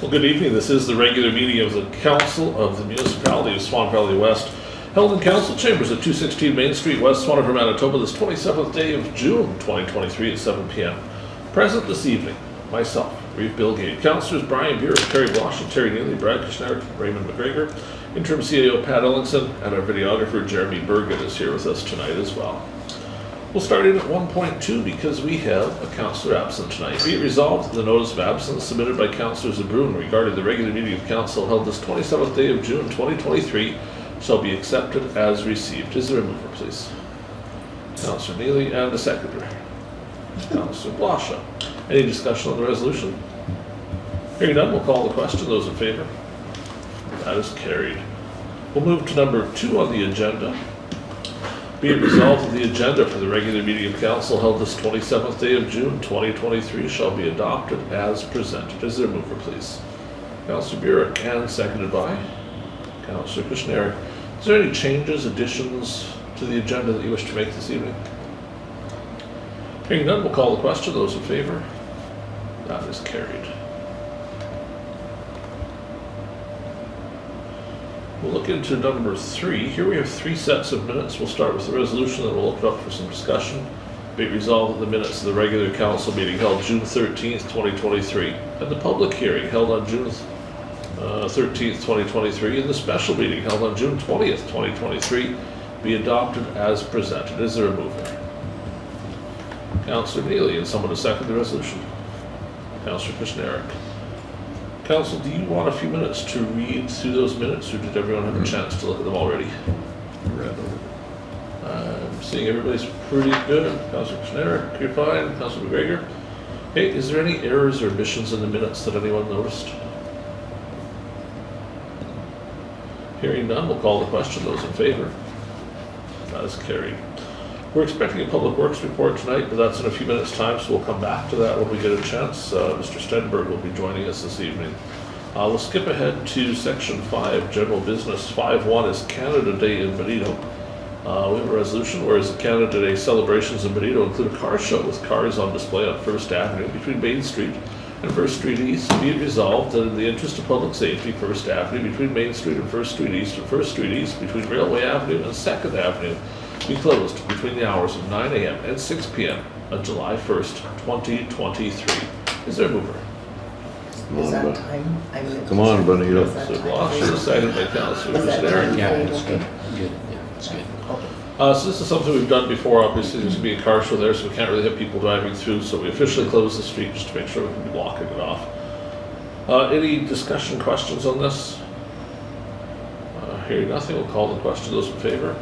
Well, good evening. This is the regular meeting of the Council of the Municipality of Swan Valley West, held in Council Chambers at 216 Main Street, West Swan River, Manitoba, this 27th day of June 2023 at 7 p.m. Present this evening, myself, Reeve, Gade, Councillors Brian Burick, Carrie, Blosha, Terry Neely, Brad Kushniryk, Raymond McGregor, Interim CAO Pat Ellingson, and our videographer Jeremy Bergen is here with us tonight as well. We'll start in at 1.2 because we have a councillor absent tonight. Be it resolved that the notice of absence submitted by Councillor Zbirun regarding the regular meeting of council held this 27th day of June 2023 shall be accepted as received. Is there a mover, please? Councillor Neely, and a seconder. Councillor Blosha. Any discussion on the resolution? Hearing none, we'll call the question. Those in favour? That is carried. We'll move to number 2 on the agenda. Be it resolved that the agenda for the regular meeting of council held this 27th day of June 2023 shall be adopted as presented. Is there a mover, please? Councillor Burick, and seconded by Councillor Kushniryk. Is there any changes, additions to the agenda that you wish to make this evening? Hearing none, we'll call the question. Those in favour? That is carried. We'll look into number 3. Here we have 3 sets of minutes. We'll start with the resolution, then we'll look it up for some discussion. Be it resolved that the minutes of the regular council meeting held June 13th, 2023, and the public hearing held on June 13th, 2023, and the special meeting held on June 20th, 2023, be adopted as presented. Is there a mover? Councillor Neely, and someone to second the resolution. Councillor Kushniryk. Council, do you want a few minutes to read through those minutes, or did everyone have a chance to look at them already? Read over. I'm seeing everybody's pretty good. Councillor Kushniryk, you're fine. Councillor McGregor. Hey, is there any errors or omissions in the minutes that anyone noticed? Hearing none, we'll call the question. Those in favour? That is carried. We're expecting a public works report tonight, but that's in a few minutes' time, so we'll come back to that when we get a chance. Mr. Stenberg will be joining us this evening. We'll skip ahead to section 5, general business. 5.1 is Canada Day in Benito. We have a resolution, whereas the Canada Day celebrations in Benito include a car show with cars on display on 1st Avenue between Main Street and 1st Street East. Be it resolved that in the interest of public safety, 1st Avenue between Main Street and 1st Street East and 1st Street East between Railway Avenue and 2nd Avenue be closed between the hours of 9 a.m. and 6 p.m. on July 1st, 2023. Is there a mover? Is that time? Come on, Benito. So Blosha, seconded by Councillor Kushniryk. Yeah, it's good. Good. Yeah, it's good. So this is something we've done before. Obviously, there's going to be a car show there, so we can't really have people driving through. So we officially close the street just to make sure we can be blocking it off. Any discussion, questions on this? Hearing nothing, we'll call the question. Those in favour?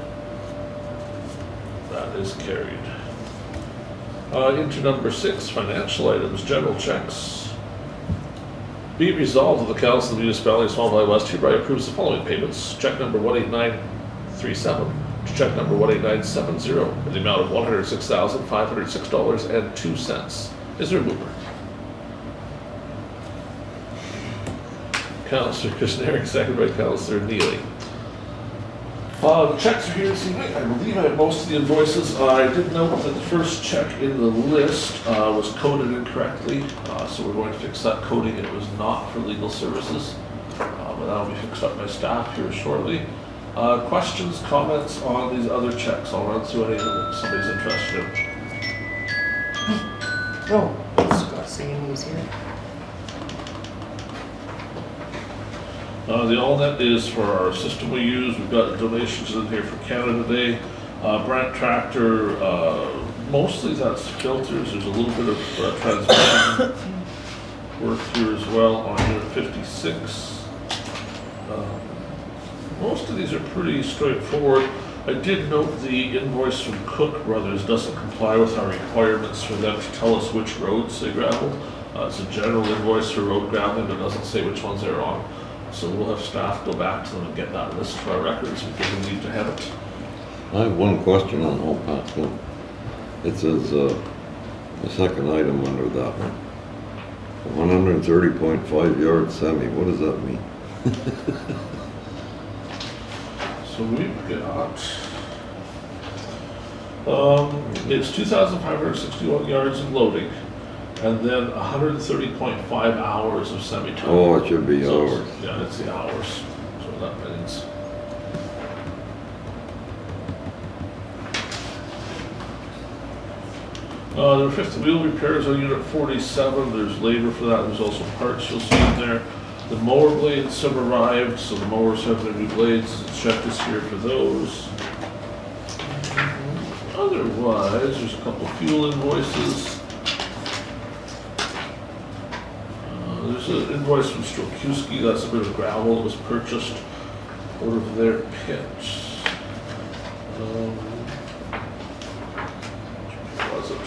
That is carried. Into number 6, financial items, General Cheques. Be it resolved that the Council of the Municipality of Swan Valley West hereby approves the following payments. Check number 18937 to check number 18970 in the amount of $106,506.02. Is there a mover? Councillor Kushniryk, seconded by Councillor Neely. The checks are here this evening. I believe I have most of the invoices. I did note that the first check in the list was coded incorrectly, so we're going to fix that coding. It was not for legal services, but that'll be fixed up by staff here shortly. Questions, comments on these other checks? I'll run through any of them if somebody's interested in. Oh, it's got saying he's here. The all-net is for our system we use. We've got donations in here for Canada Day. Brant Tractor, mostly that's filters. There's a little bit of transmission work here as well on unit 56. Most of these are pretty straightforward. I did note the invoice from Cook Brothers doesn't comply with our requirements for them to tell us which roads they graveled. It's a general invoice for road graveling, but it doesn't say which ones they're on. So we'll have staff go back to them and get that list for our records because we need to have it. I have one question on all Pat. It says the second item under that one. 130.5 yard semi. What does that mean? So we've got it's 2,561 yards of loading And then 130.5 hours of semi-time. Oh, it should be So, hours. yeah, it's the hours, so that means. There are fifth wheel repairs on unit 47, there's labor for that, there's also parts you'll see in there. The mower blades have arrived, so the mowers have their new blades, the check is here for those. Otherwise, there's a couple fuel invoices. There's an invoice from Kushniryk, that's a bit of gravel that was purchased out of their pit. Where was it?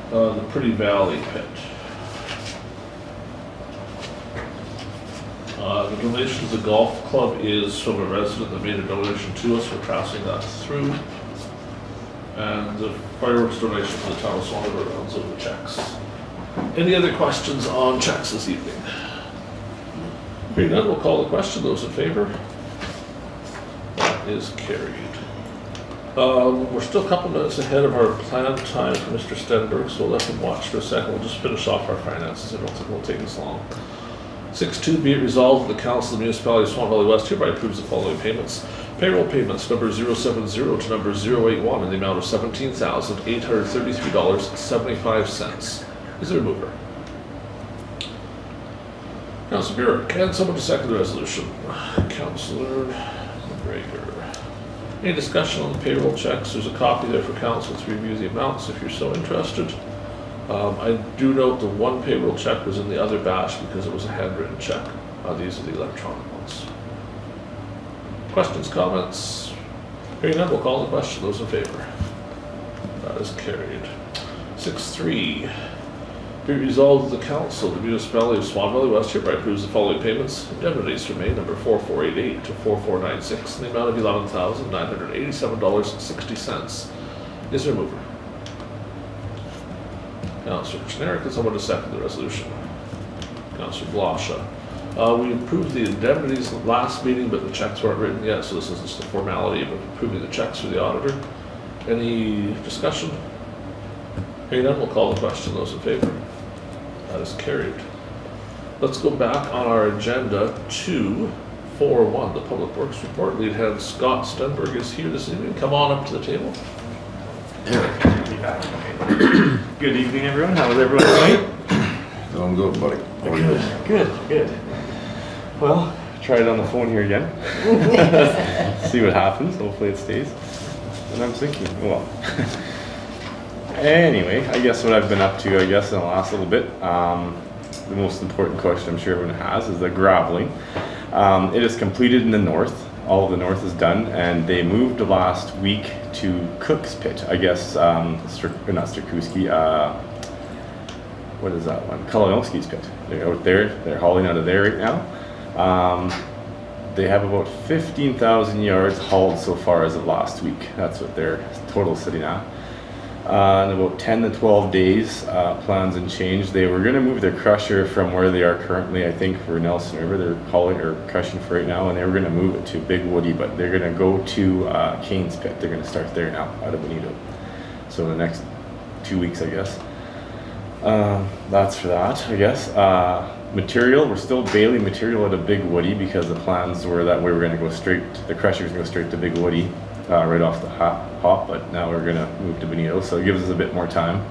The Pretty Valley pit. The donation to the golf club is from a resident that made a donation to us, we're passing that through. And the fireworks donation to the town of Swan rounds of the checks. Any other questions on checks this evening? Hearing none, we'll call the question. Those in favor? That is carried. We're still a couple minutes ahead of our planned time for Mr. Stenberg, so we'll let him watch for a second. We'll just finish off our finances. I don't think it'll take us long. 6.2, be it resolved that the Council of the Municipality of Swan Valley West hereby approves the following payments. Payroll payments number 070 to number 081 in the amount of $17,833.75. Is there a mover? Councillor Burick, can someone to second the resolution? Councillor McGregor. Any discussion on the payroll checks? There's a copy there for council to review the amounts if you're so interested. I do note the one payroll check was in the other batch because it was a handwritten check. These are the electronic ones. Questions, comments? Hearing none, we'll call the question. Those in favor? That is carried. 6.3. Be resolved that the Council of the Municipality of Swan Valley West hereby approves the following payments. Indemnities for May number 4488 to 4496 in the amount of $11,987.60. Is there a mover? Councillor Kushniryk, and someone to second the resolution. Councillor Blosha. We approved the indemnities last meeting, but the checks weren't written yet, so this is just a formality of approving the checks for the auditor. Any discussion? Hearing none, we'll call the question. Those in favor? That is carried. Let's go back on our agenda to 4.1, the Public Works Report. Lead hand Scott Stenberg is here this evening. Come on up to the table. Good evening, everyone. How was everyone tonight? Doing good, buddy. How are you? Good. Well, try it on the phone here again. See what happens. Hopefully it stays. And I'm thinking, well. Anyway, I guess what I've been up to, in the last little bit, the most important question I'm sure everyone has is the graveling. It is completed in the north. All of the north is done, and they moved last week to Cook's Pit. I guess, not Sterkowski, what is that one? Kalinowski's Pit. They're out there. They're hauling out of there right now. They have about 15,000 yards hauled so far as of last week. That's what their total sitting at. In about 10 to 12 days, plans and change. They were going to move their crusher from where they are currently, I think, for Nelson River. They're hauling or crushing for right now, and they were going to move it to Big Woody, but they're going to go to Kane's Pit. They're going to start there now, out of Benito. So in the next 2 weeks, I guess. That's for that, I guess. Material, we're still bailing material out of Big Woody because the plans were that we were going to go straight, the crusher was going to go straight to Big Woody. Right off the hop, but now we're gonna move to Benito, so it gives us a bit more time.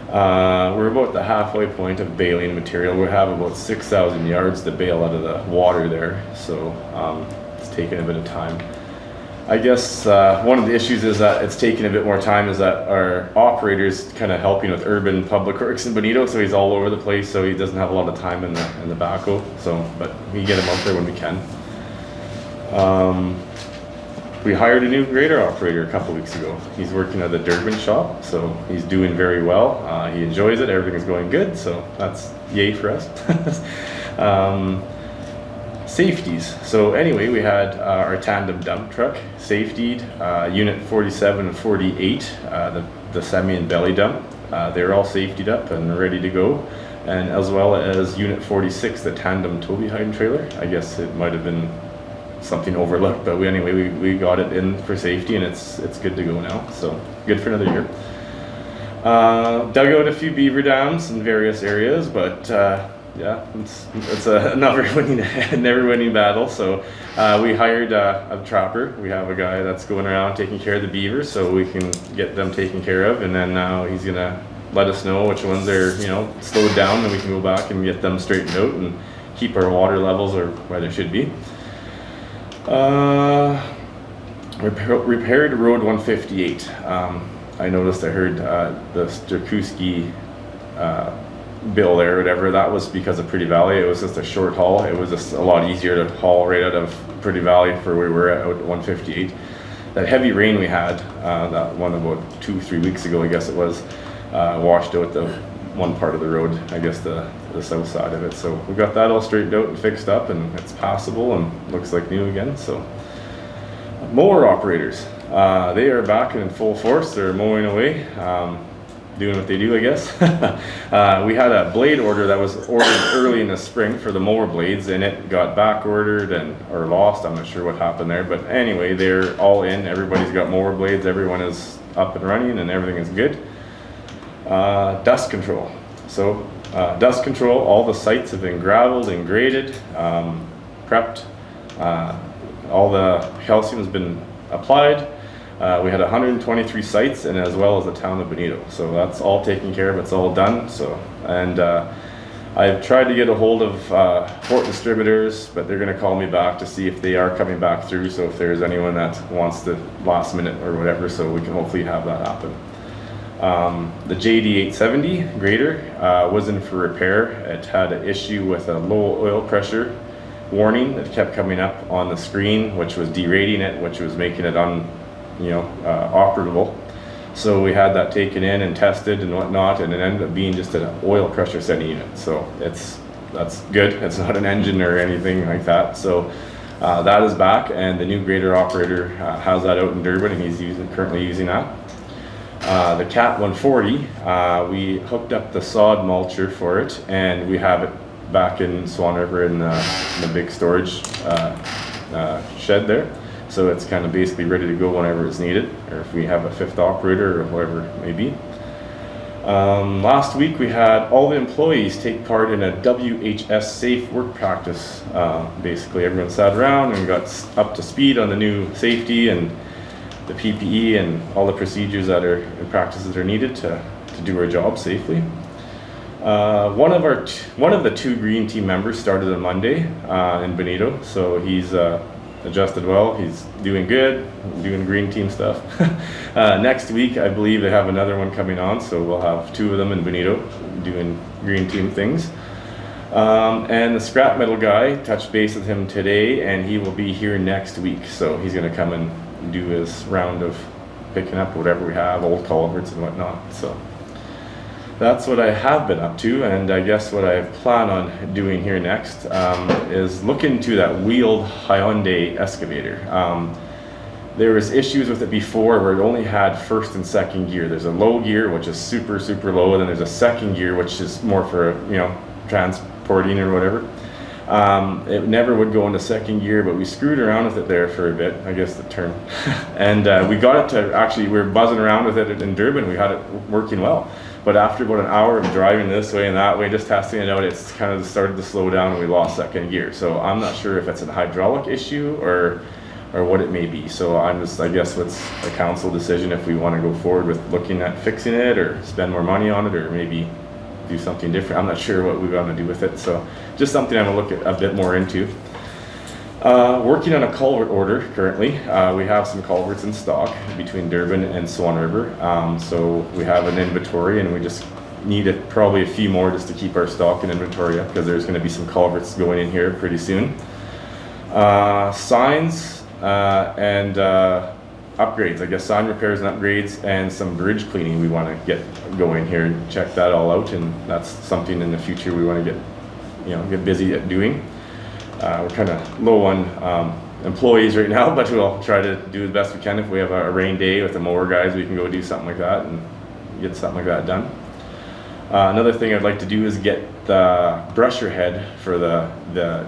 We're about the halfway point of bailing material. We have about 6,000 yards to bail out of the water there, so it's taking a bit of time. I guess one of the issues is that it's taking a bit more time is that our operator's kind of helping with urban public works in Benito, so he's all over the place, so he doesn't have a lot of time in the backhoe, so, but we get him out there when we can. We hired a new grader operator a couple weeks ago. He's working at the Durban shop, so he's doing very well. He enjoys it, everything is going good, so that's yay for us. Safeties. So anyway, we had our tandem dump truck safetied, unit 47 and 48, the semi and belly dump. They're all safetied up and ready to go. And as well as unit 46, the tandem tow behind trailer. I guess it might have been something overlooked, but we got it in for safety, and it's good to go now, so good for another year. Dug out a few beaver dams in various areas, but yeah, it's a never winning battle. So we hired a trapper. We have a guy that's going around taking care of the beavers, so we can get them taken care of, and then now he's gonna let us know which ones are slowed down, and we can go back and get them straightened out and keep our water levels where they should be. Repaired Road 158. I noticed, I heard the Sterkuski bill there, whatever, that was because of Pretty Valley. It was just a short haul. It was just a lot easier to haul right out of Pretty Valley for where we were at 158. That heavy rain we had, that one about 2-3 weeks ago, I guess it was, washed out the one part of the road, I guess the south side of it. So we got that all straightened out and fixed up, and it's passable and looks like new again. So mower operators, they are back in full force. They're mowing away, doing what they do, I guess. We had a blade order that was ordered early in the spring for the mower blades, and it got back ordered or lost. I'm not sure what happened there, but anyway, they're all in. Everybody's got mower blades. Everyone is up and running, and everything is good. Dust control. So dust control, all the sites have been gravelled and graded, prepped. All the calcium has been applied. We had 123 sites, and as well as the town of Benito. So that's all taken care of. It's all done. So, and I've tried to get a hold of port distributors, but they're going to call me back to see if they are coming back through. So if there's anyone that wants the last minute or whatever, so we can hopefully have that happen. The JD 870 grader was in for repair. It had an issue with a low oil pressure warning that kept coming up on the screen, which was derating it, which was making it operable. So we had that taken in and tested and whatnot, and it ended up being just an oil pressure setting unit. So that's good. It's not an engine or anything like that. So that is back, and the new grader operator has that out in Durban, and he's currently using that. The Cat 140, we hooked up the sod mulcher for it, and we have it back in Swan River in the big storage shed there. So it's kind of basically ready to go whenever it's needed, or if we have a fifth operator or whatever it may be. Last week we had all the employees take part in a WHS safe work practice. Basically everyone sat around and got up to speed on the new safety and the PPE and all the procedures that are and practices that are needed to do our job safely. One of the two green team members started on Monday in Benito, so he's adjusted well. He's doing good, doing green team stuff. Next week, I believe they have another one coming on, so we'll have two of them in Benito doing green team things. And the scrap metal guy, touched base with him today, and he will be here next week. So he's going to come and do his round of picking up whatever we have, old culverts and whatnot. So that's what I have been up to, and I guess what I plan on doing here next is look into that wheeled Hyundai excavator. There was issues with it before where it only had first and second gear. There's a low gear, which is super, super low, and then there's a second gear, which is more for, transporting or whatever. It never would go into second gear, but we screwed around with it there for a bit, I guess the term. And we got it to, actually, we were buzzing around with it in Durban. We had it working well. But after about an hour of driving this way and that way, just testing it out, it's kind of started to slow down and we lost second gear. So I'm not sure if it's a hydraulic issue or what it may be. So I guess it's a council decision if we want to go forward with looking at fixing it or spend more money on it or maybe do something different. I'm not sure what we're going to do with it. So just something I'm going to look at a bit more into. Working on a culvert order currently. We have some culverts in stock between Durban and Swan River. So we have an inventory and we just need probably a few more just to keep our stock and inventory up because there's going to be some culverts going in here pretty soon. Signs and upgrades, I guess sign repairs and upgrades and some bridge cleaning we want to get going here and check that all out, and that's something in the future we want to get busy at doing. We're kind of low on employees right now, but we'll try to do the best we can. If we have a rain day with the mower guys, we can go do something like that and get something like that done. Another thing I'd like to do is get the brusher head for the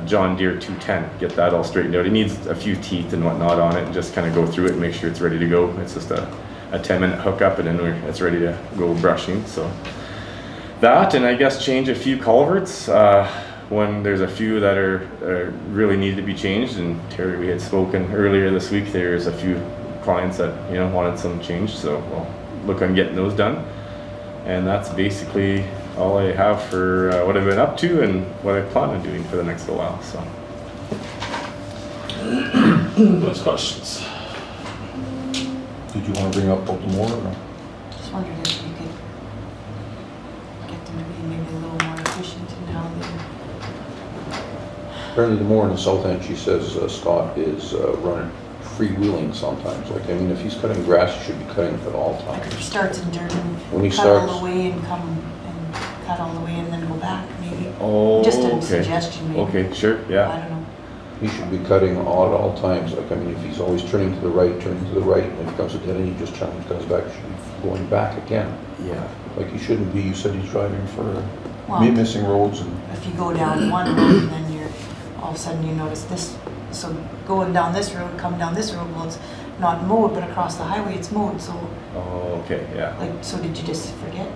John Deere 210, get that all straightened out. It needs a few teeth and whatnot on it, and just kind of go through it and make sure it's ready to go. It's just a a 10-minute hookup, and then it's ready to go brushing. So that, and I guess change a few culverts when there's a few that are really need to be changed. And Terry, we had spoken earlier this week. There's a few clients that wanted some changed, so we'll look on getting those done. And that's basically all I have for what I've been up to and what I plan on doing for the next little while. So. Those questions. Did you want to bring up Baltimore or no? Just wondered if you could get them to be maybe a little more efficient in how they. Apparently the mower in the south end, she says Scott is running freewheeling sometimes. Like, I mean, if he's cutting grass, he should be cutting it at all Like if times. he starts in dirt When he and cut all starts- the way and come and cut all the way and then go back, maybe. Oh, Just a okay. suggestion, maybe. Okay, sure, I yeah. don't know. He should be cutting all at all times. Like, I mean, if he's always turning to the right, and if he comes to dead end, he just comes back, he should be going back again. Yeah. Like, he shouldn't be, you said he's driving for Well- missing roads and, If you go down one road and then you're, all of a sudden you notice this, so going down this road, come down this road, well, it's not mowed, but across the highway it's mowed, so, Oh, okay, yeah. like, so did you just forget?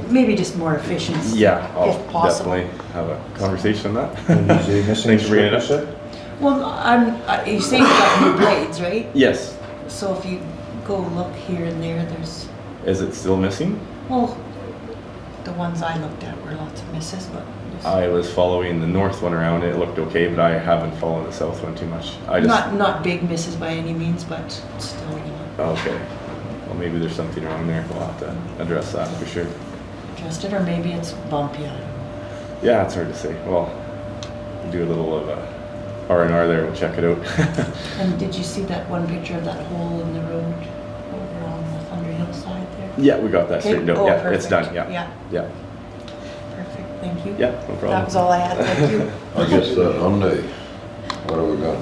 Maybe just more efficiency. Yeah, I'll If possible. definitely have a conversation on that. and he's a missing Thanks for bringing it strip, up. you said? Well, you say you got new blades, right? Yes. So if you go look here and there, there's, Is it still missing? well, the ones I looked at were lots of misses, but just I was following the north one around. It looked okay, but I haven't followed the south one too much. I just. not big misses by any means, but still, Okay. Well, maybe there's something wrong there. We'll have to address that for sure. adjusted, or maybe it's bumpy, I don't know. Yeah, it's hard to say. Well, do a little of R&R there. We'll check it out. And did you see that one picture of that hole in the road over on the Thunder Hill side there? Yeah, we got that Okay. straightened out. Oh, Yeah, it's perfect. done. Yeah. Yeah, Yeah. perfect, thank you. Yeah, no problem. That was all I had, thank you. I guess on the, what do we got?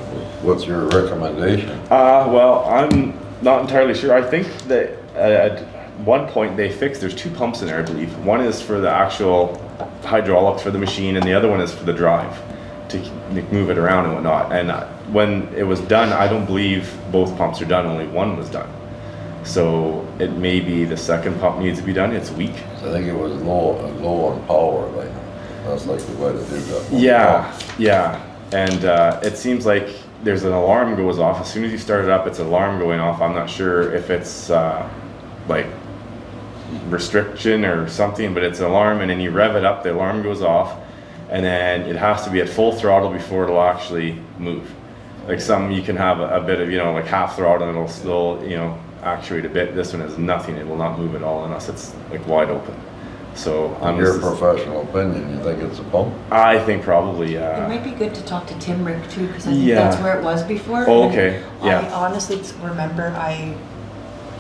What's your recommendation? Well, I'm not entirely sure. I think that at one point they fixed, there's two pumps in there, I believe. One is for the actual hydraulics for the machine, and the other one is for the drive to move it around and whatnot. And when it was done, I don't believe both pumps are done, only one was done. So it may be the second pump needs to be done, it's weak. I think it was low on power, like, that's like the way to do that. Yeah, yeah, and it seems like there's an alarm goes off. As soon as you start it up, it's an alarm going off. I'm not sure if it's like restriction or something, but it's an alarm, and then you rev it up, the alarm goes off, and then it has to be at full throttle before it'll actually move. Like some, you can have a bit of, like half throttle and it'll still, actuate a bit. This one has nothing. It will not move at all unless it's like wide open. So In your professional opinion, you think it's a pump? I think probably, It might be good to talk to Tim Rick too, because I think Yeah. that's where it was before. Oh, and okay, yeah. I honestly remember, I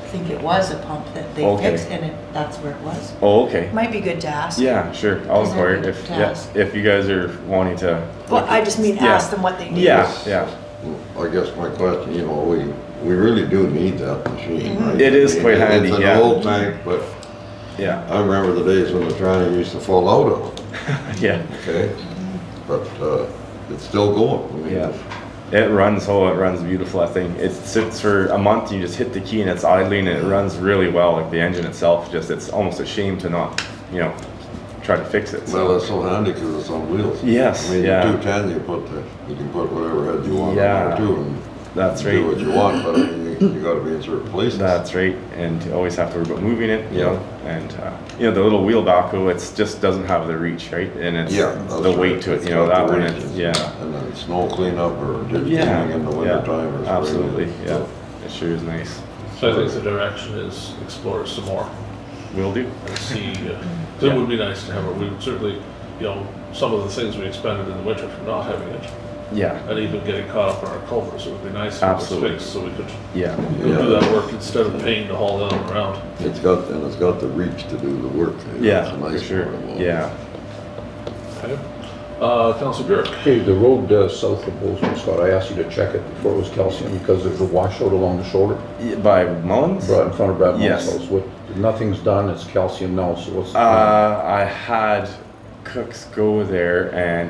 think it was a pump that they Okay. fixed, and that's where it was. Oh, okay. Might be good to ask. Yeah, sure. I'll Is that inquire good if, to yeah, ask? if you guys are wanting to. Well, I just mean Yeah. ask them what they do. Yeah, yeah. I guess my question, we really do need that machine, right? It is quite handy, It's yeah. an old tank, but Yeah, I remember the days when the tranny used to fall out of it, yeah, okay? But, it's still going. I mean, yeah. It runs beautiful, that thing. It sits for a month, you just hit the key and it's idling, and it runs really well. Like the engine itself, it's almost a shame to not, try to fix it. Well, it's so handy because it's on wheels. Yes, I mean, yeah. the 210, you can put whatever head you want on Yeah. there too, and That's do what right. you want, but I mean, you gotta be in certain places. That's right, and you always have to worry about moving it, and the little wheel backhoe, it just doesn't have the reach, right? And it's Yeah. that's the right. weight to it, It's got that the one, reach. it's, yeah. And then snow cleanup or ditch Yeah, cleaning in the winter time or spring. absolutely, yeah. So, It sure is nice. So I think the direction is explore some more Will do. and see, 'cause it would be nice to have it. We would certainly, some of the things we expended in the winter from not having it, Yeah, and even getting caught up on our culverts, it would be nice if it was Absolutely. fixed, so we could yeah, do that work instead of paying to haul them around. It's got the reach to do the work. yeah, That's a for nice sure, part of all yeah. Okay. Councillor Burick. Okay, the road south of Bozeman, Scott, I asked you to check it before it was calcium because there's a washout along the shoulder, By Mullins? right in front of Brad Mullins' Yes. house. Nothing's done, it's calcium now, so what's the I had cooks go there, and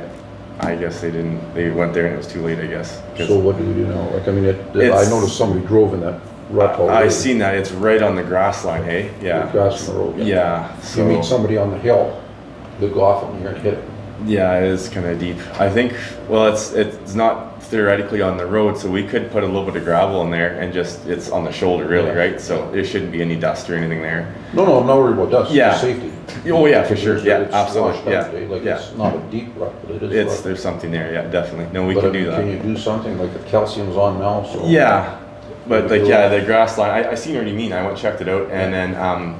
I guess they went there and it was too late, I guess. 'cause- So what do we do now? Like, I mean, I It's- noticed somebody drove in that rut already. I seen that, it's right on the grass line, hey? Yeah. Grass in the road, Yeah, You meet so, somebody on the hill, they go off it and you're gonna hit it. yeah, it is kind of deep. I think, well, it's not theoretically on the road, so we could put a little bit of gravel in there and just, it's on the shoulder really, Yeah. right? So there shouldn't be any dust or anything there. No, I'm not worried about dust, Yeah. it's safety. Oh, yeah, for sure, yeah, It's washed absolutely, out today, yeah, Like, yeah. it's not a deep rut, but it is It's, rut. there's something there, yeah, definitely. No, we But can I do mean, can you that. do something, like the calcium's on now, so. Yeah, but like, yeah, the grass line, I seen what you mean, I went, checked it out, and then,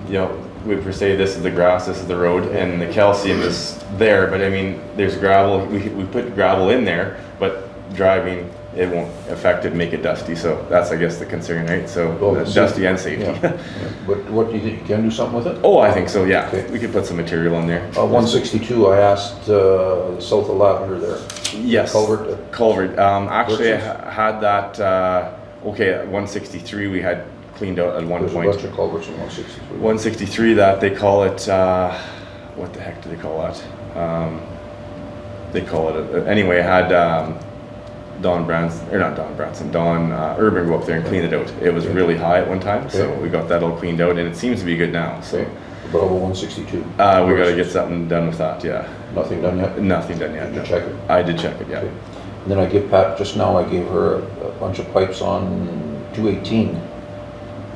you know, we per se, this is the grass, this is the road, and the calcium is there, but I mean, there's gravel, we put gravel in there, but driving, it won't affect it, make it dusty, so that's, I guess, the concern, right? So, Oh, it's dusty safety. and safety. Yeah. But what do you think, you can do something with it? Oh, I think so, yeah, Okay. we could put some material in there. 162, I asked, south of Lavender there. Yes. Culvert, Culvert, actually, I Brooks's? had that, okay, at 163, we had cleaned out at one there's a point. bunch of culverts in 163. 163, that they call it, what the heck do they call that? They call it, anyway, I had Don Branson, or not Don Branson, Don Urban go up there and clean it out. It was really high at one time, so Okay. we got that all cleaned out, and it seems to be good now, so. Okay, but over 162. We gotta get something done with that, yeah. Nothing done yet? Nothing done yet, Did you no. check it? I did check it, yeah. Okay. And then I give Pat, just now I gave her a bunch of pipes on 218,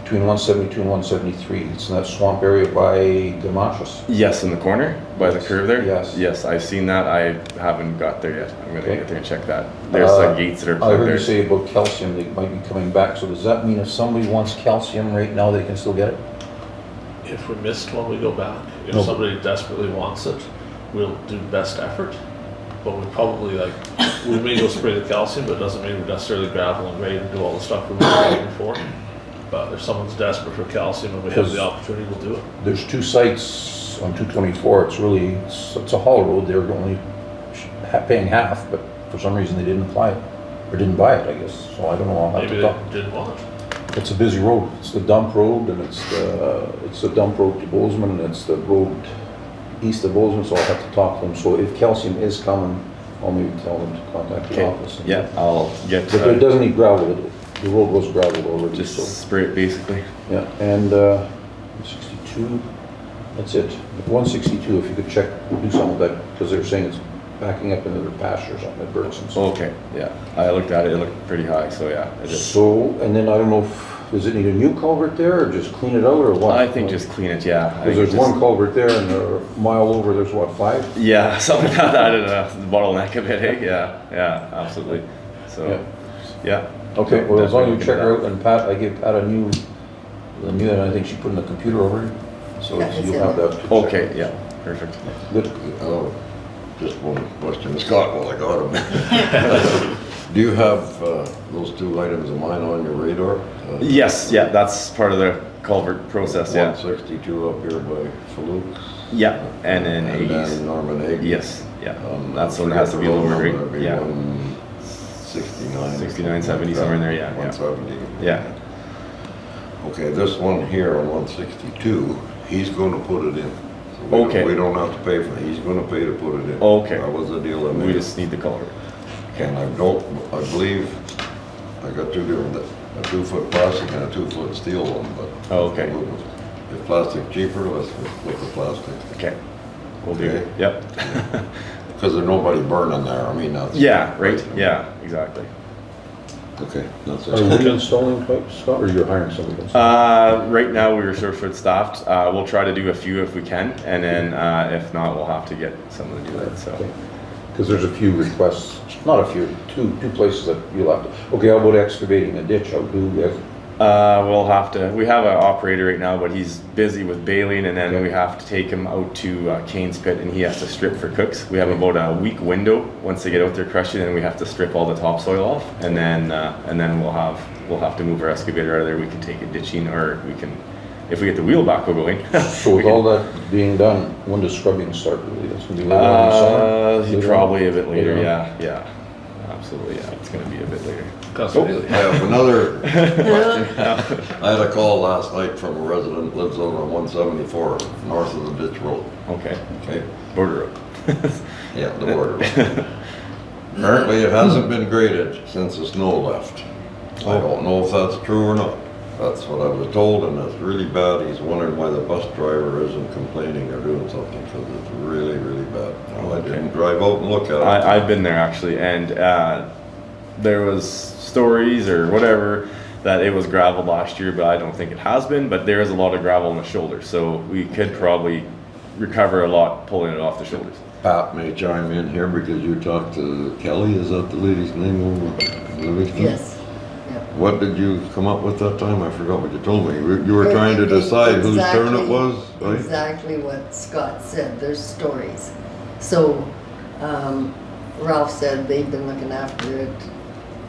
between 172 and 173. It's in that swamp area by Gamachus. Yes, in the corner, by the curve there? Yes. Yes, I've seen that, I haven't got there yet. I'm gonna Okay. get there and check that. There's some gates that are I plugged heard there. you say about calcium, they might be coming back, so does that mean if somebody wants calcium right now, they can still get it? If we missed one, we go back. If No. somebody desperately wants it, we'll do best effort. But we probably we may go spray the calcium, but it doesn't mean we necessarily gravel and grade and do all the stuff we were looking for. But if someone's desperate for calcium and we have the opportunity, we'll do it. There's two sites on 224, it's a haul road, they're only paying half, but for some reason they didn't apply it, or didn't buy it, I guess, so I don't know, I'll have Maybe to they talk. didn't want it. It's a busy road, it's the dump road, and it's the dump road to Bozeman, and it's the road east of Bozeman, so I'll have to talk to them, so if calcium is coming, I'll maybe tell them to contact the Okay, office. and- yeah, I'll get, But it doesn't need gravel, the road was gravelled already, just so. spray it basically. Yeah, and 62, that's it. 162, if you could check, do some of that, because they're saying it's backing up into their pastures on the Burick. Okay, yeah, I looked at it, it looked pretty high, so yeah, it is. So, and then I don't know, does it need a new culvert there, or just clean it out, or what? I think just clean it, yeah. I Because think there's just- one culvert there, and a mile over, there's what, 5? Yeah, something like that, I don't know, the bottleneck a bit, hey, yeah, absolutely, so, yeah. Okay, well, as long as you Definitely check her look out, and Pat, I gave Pat a new, and I think she put in the computer over it, so Yeah, it's you'll in have there. that. to check Okay, out. yeah, perfect. Good. Just one question, Scott, while I got him. Do you have those two items of mine on your radar? Yes, yeah, that's part of the culvert process, yeah. 162 up here by Faluks. Yeah, and then And 80s. then Norman Egg. Yes, yeah, that's the one that has to be a little bit, right? Yeah. 169. 69, 70, somewhere in there, yeah, yeah. 170. Yeah. Okay, this one here on 162, he's gonna put it in. So we don't- Okay. We don't have to pay for it, he's gonna pay to put it in. Okay. That was the deal I We made. just need the culvert. And I believe, I got two different, a 2-foot plastic and a 2-foot steel one, but. Oh, okay. If plastic cheaper, let's look at plastic. Okay. We'll do, Okay. yep. Because there's nobody burning there, I mean, that's. Yeah, right, yeah, exactly. Okay, that's Are it. we installing pipes, Scott, or you're hiring somebody to install? Right now, we're sort of staffed. We'll try to do a few if we can, and then if not, we'll have to get someone to do that, so. Because there's a few requests, not a few, two places that you'll have to, okay, how about excavating a ditch, how do we have? We'll have to, we have an operator right now, but he's busy with baling, and then Okay. we have to take him out to Kane's Pit, and he has to strip for cooks. We have about a week window, once they get out there crushing, and we have to strip all the topsoil off, and then we'll have to move our excavator out of there. We can take it ditching, or we can, if we get the wheel backhoe going. So with all that being done, when does scrubbing start really? That's gonna be later on in the summer? Later on? Probably a bit later, Later on? yeah, absolutely, yeah, it's gonna be a bit later. Councillor I Neely. have another question. I had a call last night from a resident that lives out on 174, north of the ditch road, Okay, okay? border road. Yeah, the border road. Apparently, it hasn't been graded since the snow left. I don't know if that's true or not. That's what I was told, and it's really bad. He's wondering why the bus driver isn't complaining or doing something, because it's really, really bad. Well, I didn't drive out and look at it. I've been there actually, and there was stories or whatever that it was gravel last year, but I don't think it has been. But there is a lot of gravel on the shoulders, so we could probably recover a lot pulling it off the shoulders. Pat may chime in here because you talked to Kelly, is that the lady's name over Livingston? Yes. What did you come up with that time? I forgot what you told me. You were trying to decide whose turn it was, right? Exactly what Scott said, there's stories. So, Ralph said they've been looking after it.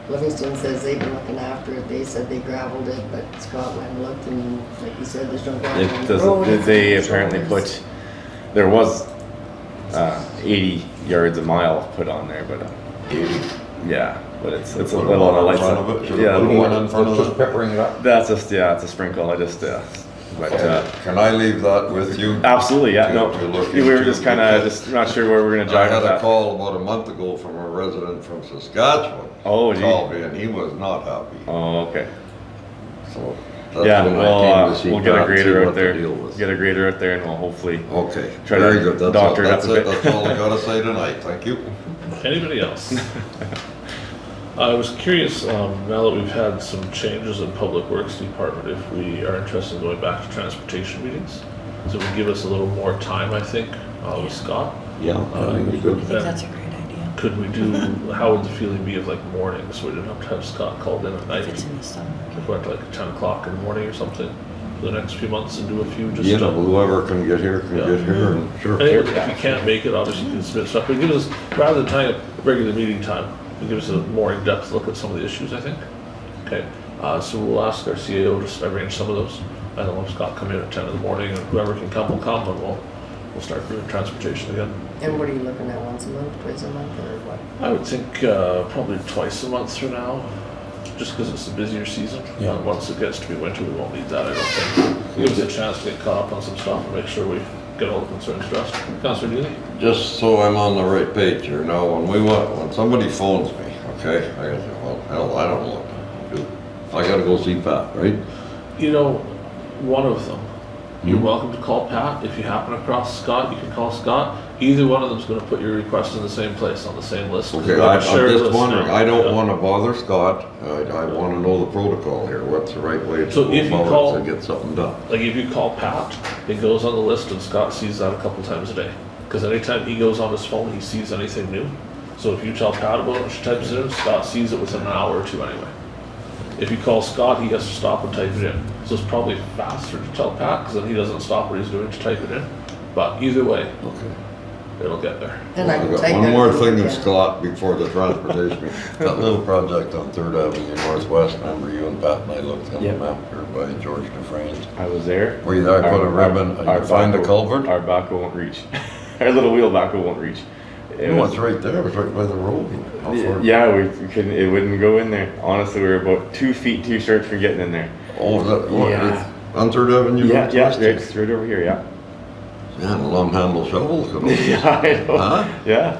Livingston says they've been looking after it. They said they gravelled it, but Scott went and looked, and like you said, there's no gravel on It the road. doesn't. They It's apparently shoulders. put. There was 80 yards a mile put on there, but 80. yeah, but it's a Put little on the in light front side. of it? Should've Yeah, put more- one in front of Just it? peppering it up. that's just it's a sprinkle. I just but Can I leave that with you? absolutely, yeah. To- No, to look we were into, just kind of because just not sure where we're gonna I drive had with a that. call about a month ago from a resident from Saskatchewan. Oh, gee. Called me and he was not happy. Oh, okay. So that's Yeah, when I came to see we'll get a Pat, see grader what out the there. deal was. Get a grader out there, and we'll hopefully. Okay, Try to very good. That's all, doctor it up that's a it. bit. That's all I gotta say tonight. Thank you. Anybody else? I was curious, now that we've had some changes in Public Works Department, if we are interested in going back to transportation meetings. So it would give us a little more time, I think, with Scott. Yeah, I think it's I good. think that's a great idea. Could we do, how would the feeling be of like mornings, so we didn't have to have Scott called in at night? If it's in the summer. If we went to like 10 o'clock in the morning or something for the next few months and do a few just. You know, whoever can get here can Yeah. get here and sure. And if you can't make it, obviously you can submit stuff, but give us, rather than tying up regular meeting time, it'll give us a more in-depth look at some of the issues, I think. Okay, so we'll ask our CAO to just arrange some of those. I don't know if Scott come in at 10 in the morning, and whoever can come will come, and we'll start doing transportation again. And what are you looking at, once a month, twice a month, or what? I would think probably twice a month from now, just because it's a busier season. Yeah. Once it gets to be winter, we won't need that, I don't think. Give us a chance to get caught up on some stuff and make sure we get all the concerns addressed. Councillor Neely? Just so I'm on the right page here, now, when somebody phones me, okay, I gotta say, well, hell, I don't know what to do. I gotta go see Pat, right? You know, one of them. You're Hmm? welcome to call Pat. If you happen across Scott, you can call Scott. Either one of them's gonna put your request in the same place, on the same list. 'cause Okay, we have a I'm shared just list wondering, now. I don't Yeah. wanna bother Scott, I wanna know the protocol here, what's the right way to So go if you about call- it to get something done? Like if you call Pat, it goes on the list and Scott sees that a couple times a day. Because anytime he goes on his phone, he sees anything new. So if you tell Pat about it and she types it in, Scott sees it within an hour or two anyway. If you call Scott, he has to stop and type it in. So it's probably faster to tell Pat, because then he doesn't stop what he's doing to type it in. But either way, Okay. it'll get there. And I I've can got take one that more if you thing, can. Scott, before the transportation. That little project on Third Avenue Northwest, remember you and Pat and I looked on Yeah. the map here by George Dufresne's. I was there. Were you there? I put a ribbon, Our you find the backhoe- culvert? Our backhoe won't reach. Our little wheel backhoe won't reach. It No, was- it's right there, it's right by the road. How far- Yeah, we couldn't. It wouldn't go in there. Honestly, we were about 2 feet too short for getting in there. Oh, is that, what, Yeah. it's on Third Avenue? Yeah, Northwest? it's right over here. Yeah. Yeah, and a long handle shovel. could have- Yeah, I know. Huh? Yeah.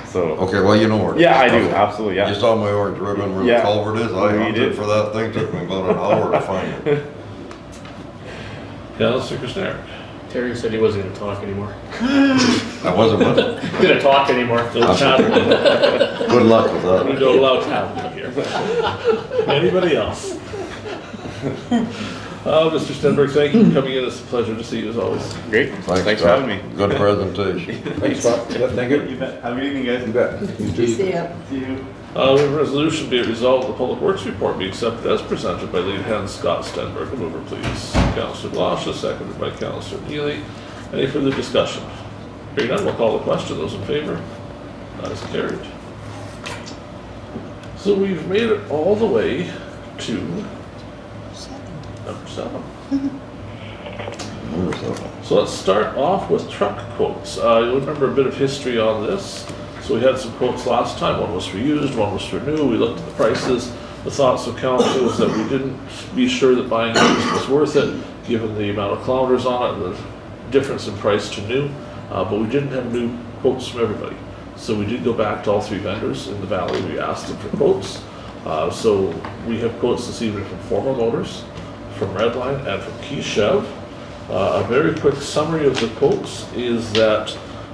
So. Okay, well, you know where. it Yeah, I is. do. Okay. Absolutely. Yeah. You saw my orange ribbon where the Yeah. culvert is? I We hunted did. for that thing, took me about an hour to find it. Councillor Kushniryk. Terry said he wasn't gonna talk anymore. I wasn't with it. Gonna talk anymore. Don't chat. Good luck with We that. don't allow tapping here. Anybody else? Mr. Stenberg, thank you for coming in. It's a pleasure to see you as always. Great. Thanks for Scott. having me. Good presentation. Thanks, Scott. Yeah, thank you. You bet. Have a good evening, guys. You bet. You too. See ya. See you. We have a resolution be it resolved, the Public Works report be accepted as presented by lead hand Scott Stenberg. A mover, please. Councillor Blosha, seconded by Councillor Neely. Any further discussion? Hearing none, we'll call the question. Those in favor? That is carried. So we've made it all the way to number 7. Number 7. So let's start off with truck quotes. You'll remember a bit of history on this. So we had some quotes last time. One was for used, one was for new. We looked at the prices. The thoughts of council was that we didn't be sure that buying used was worth it, given the amount of kilometers on it and the difference in price to new. But we didn't have new quotes from everybody. So we did go back to all 3 vendors in the valley. We asked them for quotes. So we have quotes this evening from Former Motors, from Redline, and from Keychev. A very quick summary of the quotes is that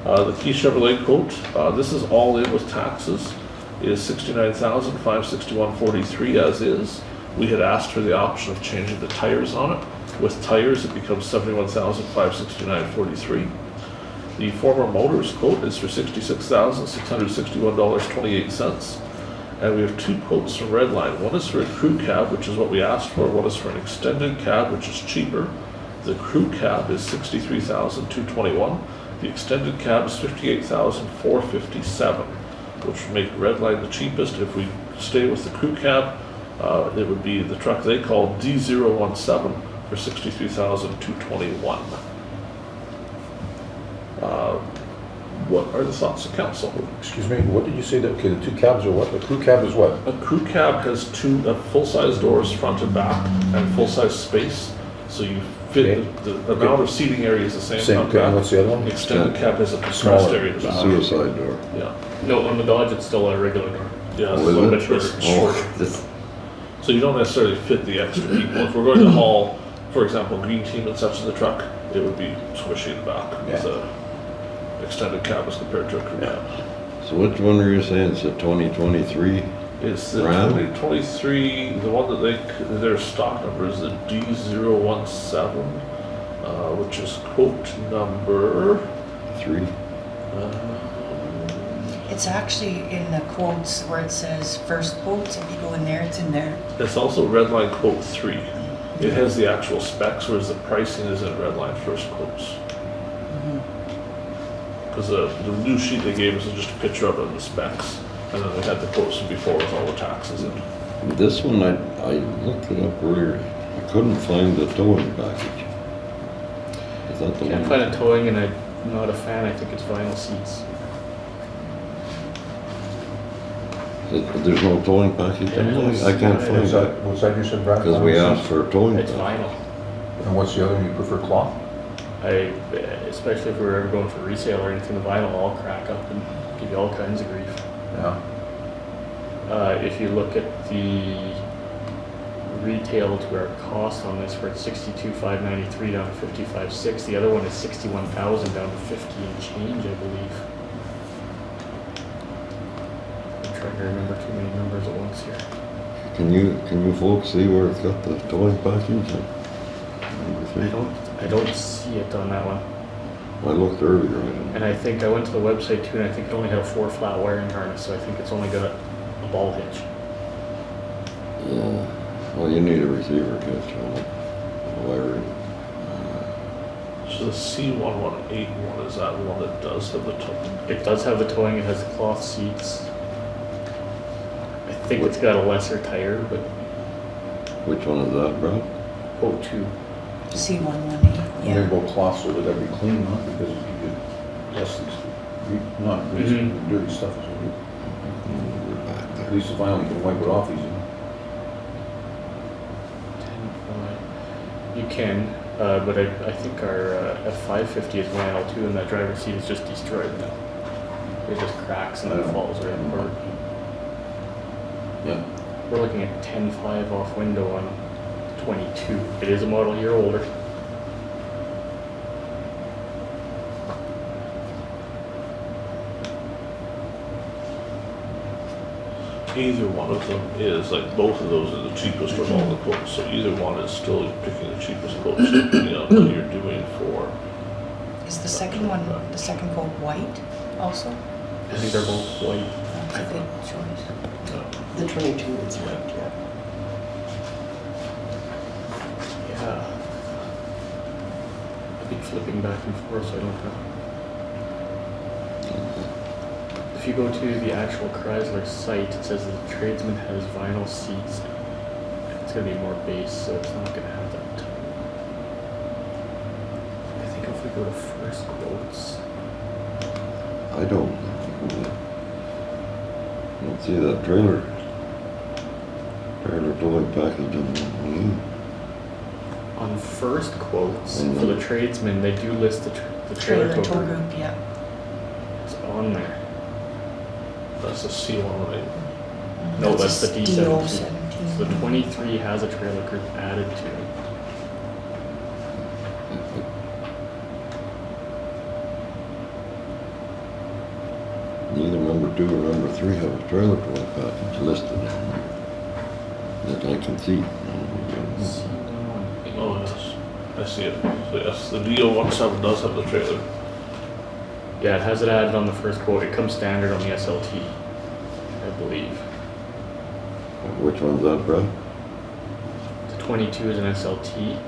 the Key Chevrolet quote, this is all in with taxes, is $69,561.43 as is. We had asked for the option of changing the tires on it. With tires, it becomes $71,569.43. The Former Motors quote is for $66,661.28. And we have two quotes from Redline. One is for a crew cab, which is what we asked for. One is for an extended cab, which is cheaper. The crew cab is $63,221. The extended cab is $58,457, which would make Redline the cheapest. If we stay with the crew cab, it would be the truck they call D017 for $63,221. What are the thoughts of council? Excuse me, what did you say that, okay, the two cabs are what? The crew cab is what? A crew cab has two full-size doors, front and back, and full-size space. So you fit Okay. the amount of seating area is the same. Same, front, okay, back. and what's the other one? Extended cab has a compressed Smaller. area in the back. Suicide door. Yeah, No, on the Dodge, it's still a regular car. yeah, Oh, it's a is little it? bit shorter. Oh, this- So you don't necessarily fit the extra people. If we're going to haul, for example, green team and such in the truck, it would be squishy in the back with a extended cab as compared to a crew cab. So which one were you saying? It's a 2023? It's the Ram? 2023, the one that their stock number is the D017, which is quote number, 3? It's actually in the quotes where it says first quotes, if you go in there, it's in there. it's also Redline quote 3. It has the actual specs, whereas the pricing is in Redline first quotes. Because the new sheet they gave us is just a picture of it and the specs, and then they had the quotes from before with all the taxes in. This one, I looked it up earlier. I couldn't find the towing package. Is that the Can't one? find a towing, and I'm not a fan. I think it's vinyl seats. There's no towing package? Yeah, I can't What's find it. that, what's that you said, Brad? Because we asked for a towing It's package. vinyl. And what's the other one, you prefer cloth? Especially if we were ever going for resale or anything, the vinyl will all crack up and give you all kinds of grief. Yeah. If you look at the retail to our cost on this, we're at $62,593 down to $55,600. The other one is $61,000 down to 50 and change, I believe. I'm trying to remember too many numbers at once here. Can you folks see where it's got the towing package? I don't see it on that one. I looked earlier. I didn't. And I think I went to the website too, and I think it only had a 4 flat wiring harness, so I think it's only got a ball hitch. Yeah. Well, you need a receiver hitch on it. Wiring. So the C1181, is that one that does have the towing? It does have the towing, it has the cloth seats. I think it's got a lesser tire, but Which one is that, Brad? O2. C118, I'm gonna yeah. go cloth so that that'd be clean, huh? Because you could, that's, not greasy, Mm-hmm. dirty stuff. Is We're back At there. least the vinyl, you can wipe it off easy. 10.5. You can, but I think our F550 is vinyl too, and that driver's seat is just destroyed now. It just cracks and then Yeah. falls right apart. Yeah. We're looking at 10.5 off window on 22. It is a model year older. Either one of them is, like, both of those are the cheapest of all the quotes, so either one is still picking the cheapest quote, depending on what you're doing for. Is the second one, the second quote white also? I think they're both white. That's a good choice. The 22 is right, yeah. Yeah. I've been flipping back and forth, so I don't know. If you go to the actual Chrysler site, it says that the tradesman has vinyl seats. It's gonna be more base, so it's not gonna have that. I think if we go to first quotes, I don't see that trailer towing package in the on first quotes Mhm. for the tradesman, they do list the Trailer trailer tow tow group, group. yeah. It's on there. That's the C118. No, that's the a D17. D17. So the 23 has a trailer group added to it. Neither number 2 or number 3 have a trailer pull package listed that I can see. Oh, yes, I see it. So yes, the DO17 does have the trailer. Yeah, it has it added on the first quote. It comes standard on the SLT, I believe. Which one's that, Brad? The 22 is an SLT.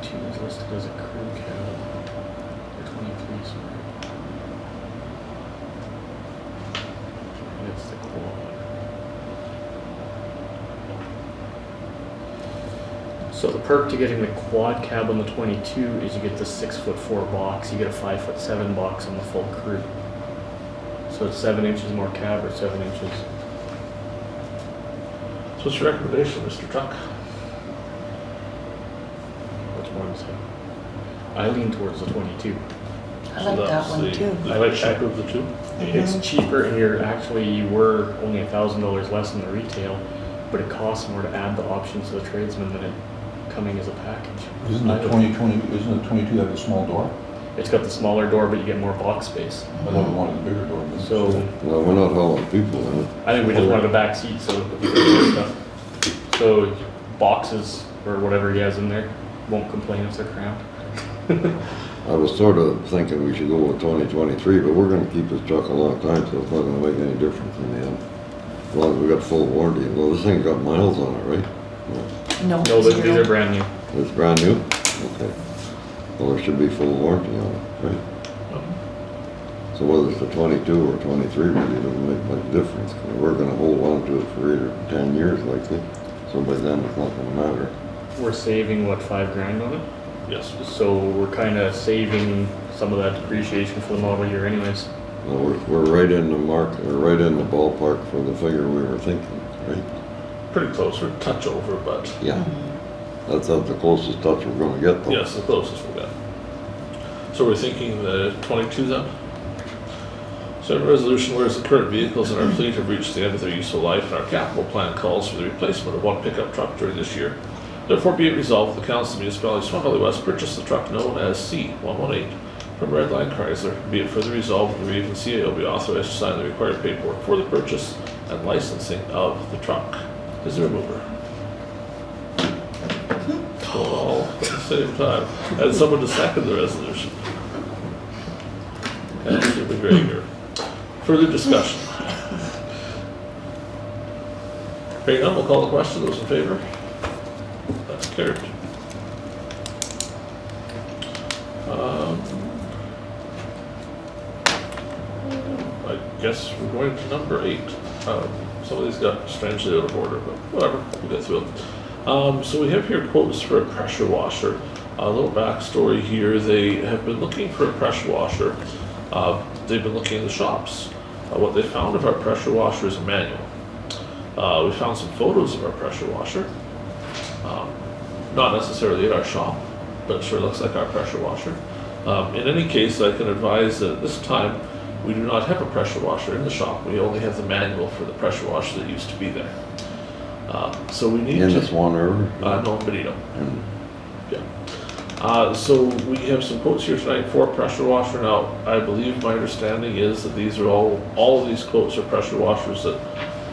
Is listed as a crew cab, or 23, sorry. And it's the quad. So the perk to getting the quad cab on the 22 is you get the 6'4" box, you get a 5'7" box on the full crew. So it's 7 inches more cab or 7 inches. So what's your recommendation, Mr. Truck? Which one's I lean towards the 22. I like that one too. The I like cheaper of the two? It's cheaper and you were only $1,000 less than the retail, but it costs more to add the options to the tradesman than it coming as a package. Isn't the 22 have a small door? It's got the smaller door, but you get more box space. I thought we wanted a bigger door. but- So Well, we're not hauling people in it. I think we just wanted a back seat so you can do stuff. So boxes or whatever he has in there won't complain if they're cramped. I was sort of thinking we should go with 2023, but we're gonna keep this truck a long time, so it's not gonna make any difference in the end. As long as we got full warranty. Well, this thing's got miles on it, right? No, No, these are zero. brand new. It's brand new? Okay. Well, there should be full warranty on it, right? So whether it's the 22 or 23 really doesn't make much difference. 'Cause we're gonna hold on to it for 8 or 10 years likely. So by then it's not gonna matter. We're saving what, $5,000 on it? Yes. So we're kind of saving some of that depreciation for the model year anyways. Well, we're right in the mark, or right in the ballpark for the figure we were thinking, right? Pretty close, we're a touch over, but Yeah. That's the closest touch we're gonna get though. yes, the closest we got. So we're thinking the 22 then? So a resolution whereas the current vehicles in our fleet have reached the end of their useful life and our capital plan calls for the replacement of one pickup truck during this year. Therefore be it resolved that the Council of the Municipality of Swan Valley West purchase the truck known as C118 from Redline Chrysler. Be it further resolved that the Reeve and CAO be authorized to sign the required paperwork for the purchase and licensing of the truck. Is there a mover? All at the same time. And someone to second the resolution. Councillor McGregor. Further discussion? Hearing none, we'll call the question. Those in favor? That's carried. I guess we're going to number 8. Some of these got strangely out of order, but whatever, we'll get through them. So we have here quotes for a pressure washer. A little backstory here, they have been looking for a pressure washer. They've been looking in the shops. What they found of our pressure washer is a manual. We found some photos of our pressure washer. Not necessarily at our shop, but it sure looks like our pressure washer. In any case, I can advise that at this time, we do not have a pressure washer in the shop. We only have the manual for the pressure washer that used to be there. So we need In to... the Swan River? No, Benito. And Yeah. So we have some quotes here tonight for a pressure washer. Now, I believe my understanding is that these are all of these quotes are pressure washers that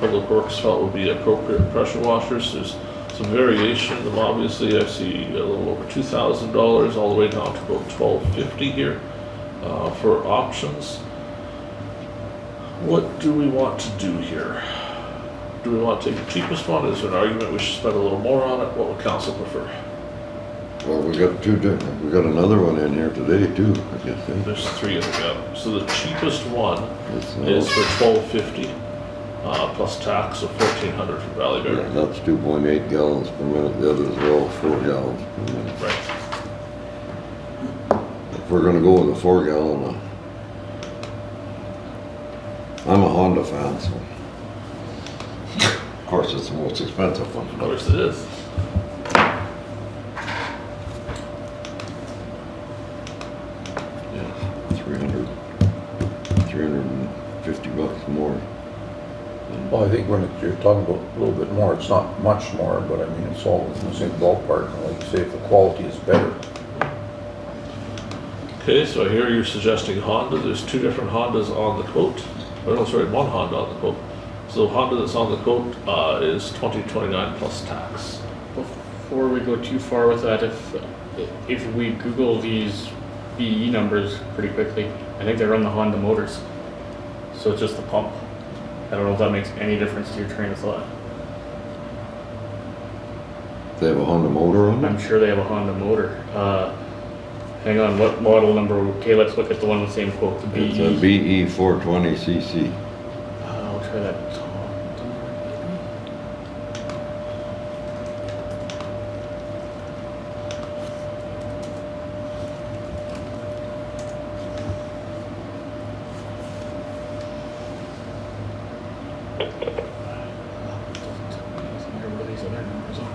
Public Works felt would be appropriate pressure washers. There's some variation in them. Obviously, I see a little over $2,000 all the way down to about $1,250 here for options. What do we want to do here? Do we want to take the cheapest one? Is there an argument we should spend a little more on it? What would council prefer? well, we got two different, we got another one in here today too, I guess. Eh? There's 3 of them, yeah. So the cheapest one It's, is for $1,250 plus tax of $1,400 for Valley yeah, Burick. that's 2.8 gallons per minute. The other is all 4 gallons per minute. Right. we're gonna go with a 4-gallon, I'm a Honda fan, so. Of course, it's the most expensive one. Of course it is. Yeah, 350 bucks more. Well, I think when you're talking about a little bit more, it's not much more, but I mean, it's all in the same ballpark. And like you say, if the quality is better. Okay, so here you're suggesting Honda. There's 2 different Hondas on the quote. Oh, no, sorry, 1 Honda on the quote. So Honda that's on the quote is $2029 plus tax. Before we go too far with that, if we Google these BE numbers pretty quickly, I think they run the Honda motors. So it's just the pump. I don't know if that makes any difference to your train of thought. They have a Honda motor on I'm it? sure they have a Honda motor. Hang on, what model number? Okay, let's look at the one with the same quote, the It's a BE. BE 420cc. I'll try that. What are these other numbers on?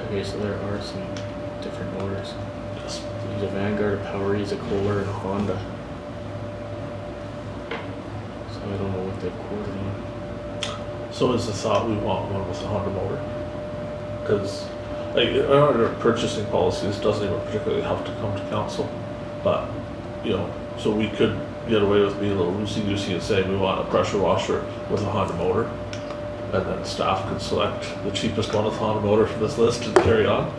Okay, so there are some different motors. There's a Vanguard, a Power Ease, a Kohler, and a Honda. So I don't know what they've quoted on. So is the thought we want one with a Honda motor? Because our purchasing policies doesn't even particularly have to come to council, but, you know, so we could get away with being a little loosey-goosey and saying we want a pressure washer with a Honda motor, and then staff could select the cheapest one with a Honda motor from this list and carry on.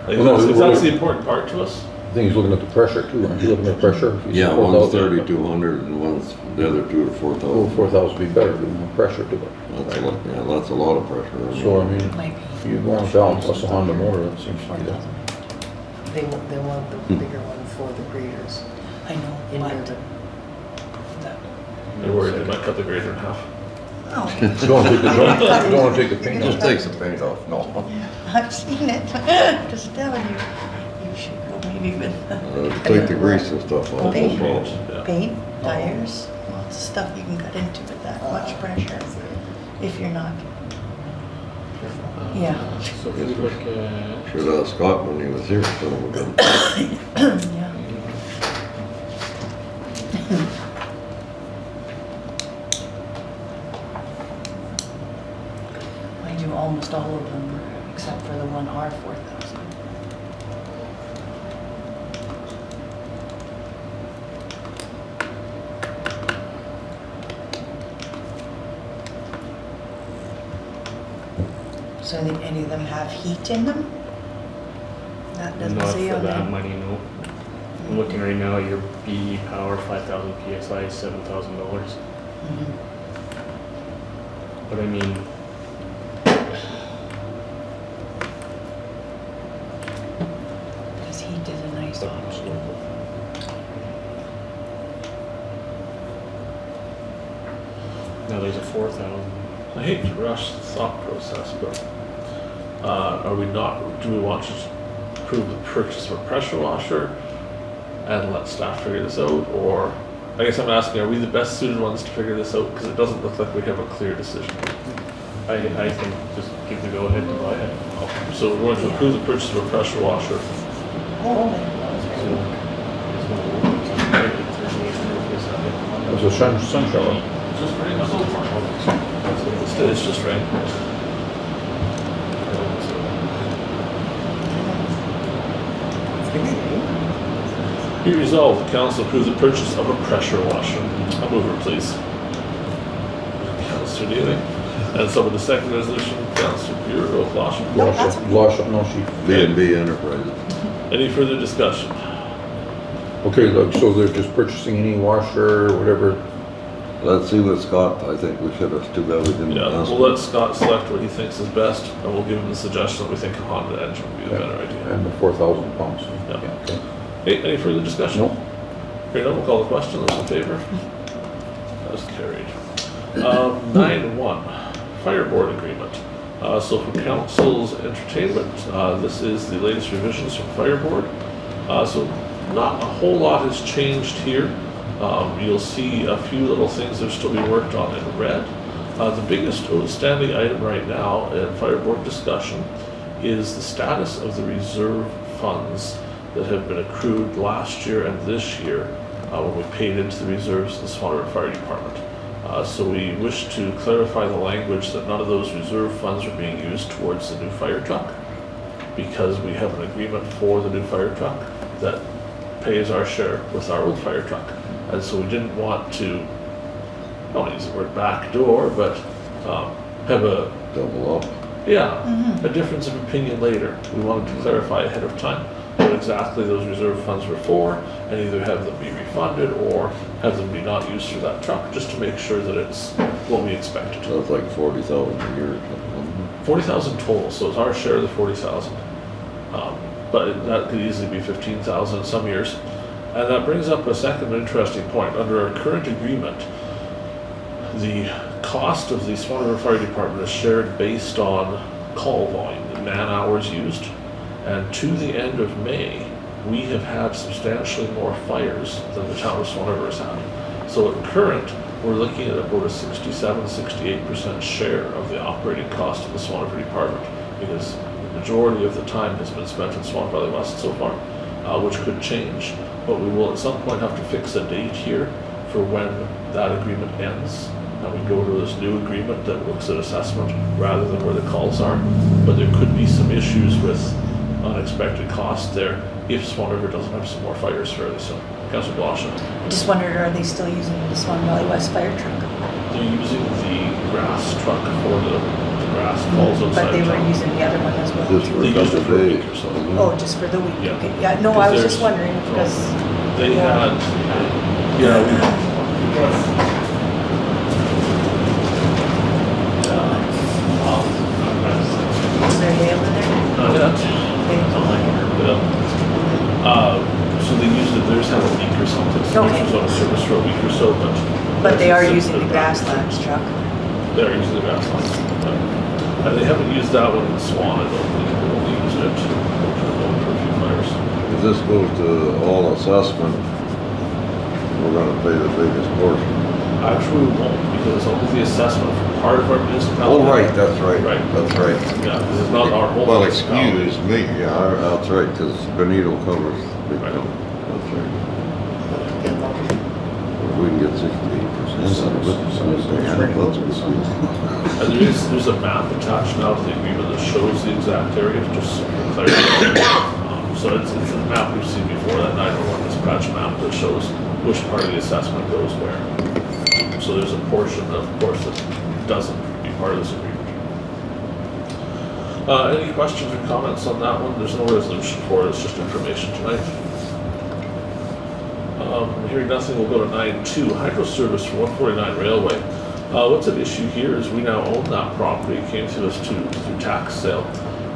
Like, Well, no, if that's the important part to us. I think he's looking at the pressure too, aren't you looking at pressure? If you Yeah, said one's 4,000, 3,200 and one's, the other 2 are 4,000. Oh, 4,000 would be better, give more pressure to it. That's a lot, yeah, that's a lot of pressure. So, I mean, Might if be. you go on balance plus a Honda motor, that seems to be the. 4,000. They want the bigger one for the graders. I know, In but there. They're worried they might cut the grader in half. oh, You don't take the jump, you don't want to take the paint Just off. takes the paint off, no. I've seen it. Just telling you, you should go maybe with Take the grease and stuff off, no Paint. problem. Yeah. paint, tires, lots of stuff you can cut into with that much pressure if you're not. Yeah. So if we look at, Should ask Scott when he was here, so we're gonna. Yeah. Mind you, almost all of them, except for the one are 4,000. So I think any of them have heat in them? That doesn't not say for on that there. money, no. I'm looking right now, your BE Power 5,000 PSI is $7,000. Mhm. But I mean, Because heat is a nice option. now there's a 4,000. I hate to rush the thought process, but are we not, do we want to approve the purchase of a pressure washer and let staff figure this out? Or, I guess I'm asking, are we the best suited ones to figure this out? Because it doesn't look like we have a clear decision. I think just give the go ahead to buy it. So we're going to approve the purchase of a pressure washer. Oh, that was right. It's a sun shower. Just rain so far. It's just rain. Be resolved, the council approves the purchase of a pressure washer. I'll move it, please. Councillor Neely. And so with the second resolution, Councillor Byron, Blosha. No, that's Blosha, no, she. B&B Enterprises. Any further discussion? Okay, look, so they're just purchasing any washer, or whatever. Let's see what Scott, I think we should have, too bad we didn't Yeah, ask. we'll let Scott select what he thinks is best, and we'll give him the suggestion that we think a Honda engine would be a better idea. And the 4,000 pounds. Yeah. Okay. Any further discussion? No. Hearing none, we'll call the question. Those in favor? That's carried. 9.1, Fire Board Agreement. So for council's entertainment, this is the latest revisions from Fire Board. So not a whole lot has changed here. You'll see a few little things that are still being worked on in red. The biggest outstanding item right now in Fire Board discussion is the status of the reserve funds that have been accrued last year and this year when we paid into the reserves of the Swan River Fire Department. So we wish to clarify the language that none of those reserve funds are being used towards the new fire truck, because we have an agreement for the new fire truck that pays our share with our old fire truck. And so we didn't want to, I don't want to use the word backdoor, but have a, Double up. a difference of opinion later. We wanted to clarify ahead of time what exactly those reserve funds were for, and either have them be refunded or have them be not used for that truck, just to make sure that it's what we expected. So it's like 40,000 a year or something. 40,000 total, so it's our share of the 40,000. But that could easily be 15,000 in some years. And that brings up a second interesting point. Under our current agreement, the cost of the Swan River Fire Department is shared based on call volume, the man hours used. And to the end of May, we have had substantially more fires than the town of Swan River has had. So at current, we're looking at about a 67-68% share of the operating cost of the Swan River Department, because the majority of the time has been spent in Swan Valley West so far, which could change. But we will at some point have to fix a date here for when that agreement ends. And we go to this new agreement that looks at assessment rather than where the calls are. But there could be some issues with unexpected costs there if Swan River doesn't have some more fires fairly soon. Councillor Blosha. I just wondered, are they still using the Swan Valley West fire truck? They're using the grass truck for the grass calls outside. But they of were town. using the other one as well Just too? for They a used it couple for a days. week or so. Oh, just for the week? Yeah. Okay. Yeah, no, Because I was just there's- wondering because, They had, is there hail in there? not yet. Okay. So they used it, theirs had a leak or something, so Okay. it was on a service for a week or so, But they are It's using the the grasslands truck? They're using the grasslands. Yeah. And they haven't used that one in Swan, I don't think, they've only used it for a few fires. If this goes to all assessment, we're gonna pay the biggest portion. Actually, we won't, because it's only the assessment for part of our municipality. Oh, right, that's right. Right. That's right. Yeah, because it's not our whole Well, municipality. excuse me, yeah, that's right, because Benito covers big Right. chunk. That's right. If we can get 68% out of it, that's a good deal. And there's a map attached now to the agreement that shows the exact area, just for clarity. So it's a map we've seen before, that 911 dispatch map that shows which part of the assessment goes where. So there's a portion, of course, that doesn't be part of this agreement. Any questions or comments on that one? There's no resolution for it, it's just information tonight. Hearing nothing, we'll go to 9.2, hydro service for 149 Railway. What's at issue here is we now own that property, it came to us through tax sale.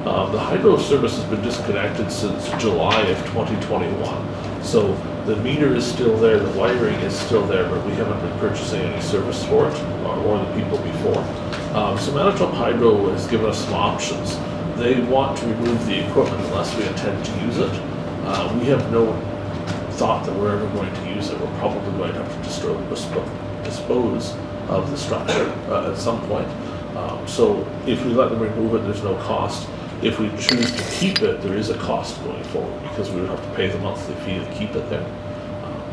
The hydro service has been disconnected since July of 2021. So the meter is still there, the wiring is still there, but we haven't been purchasing any service for it, or the people before. So Manitoba Hydro has given us some options. They want to remove the equipment unless we intend to use it. We have no thought that we're ever going to use it. We're probably going to have to dispose of the structure at some point. So if we let them remove it, there's no cost. If we choose to keep it, there is a cost going forward because we would have to pay the monthly fee to keep it there.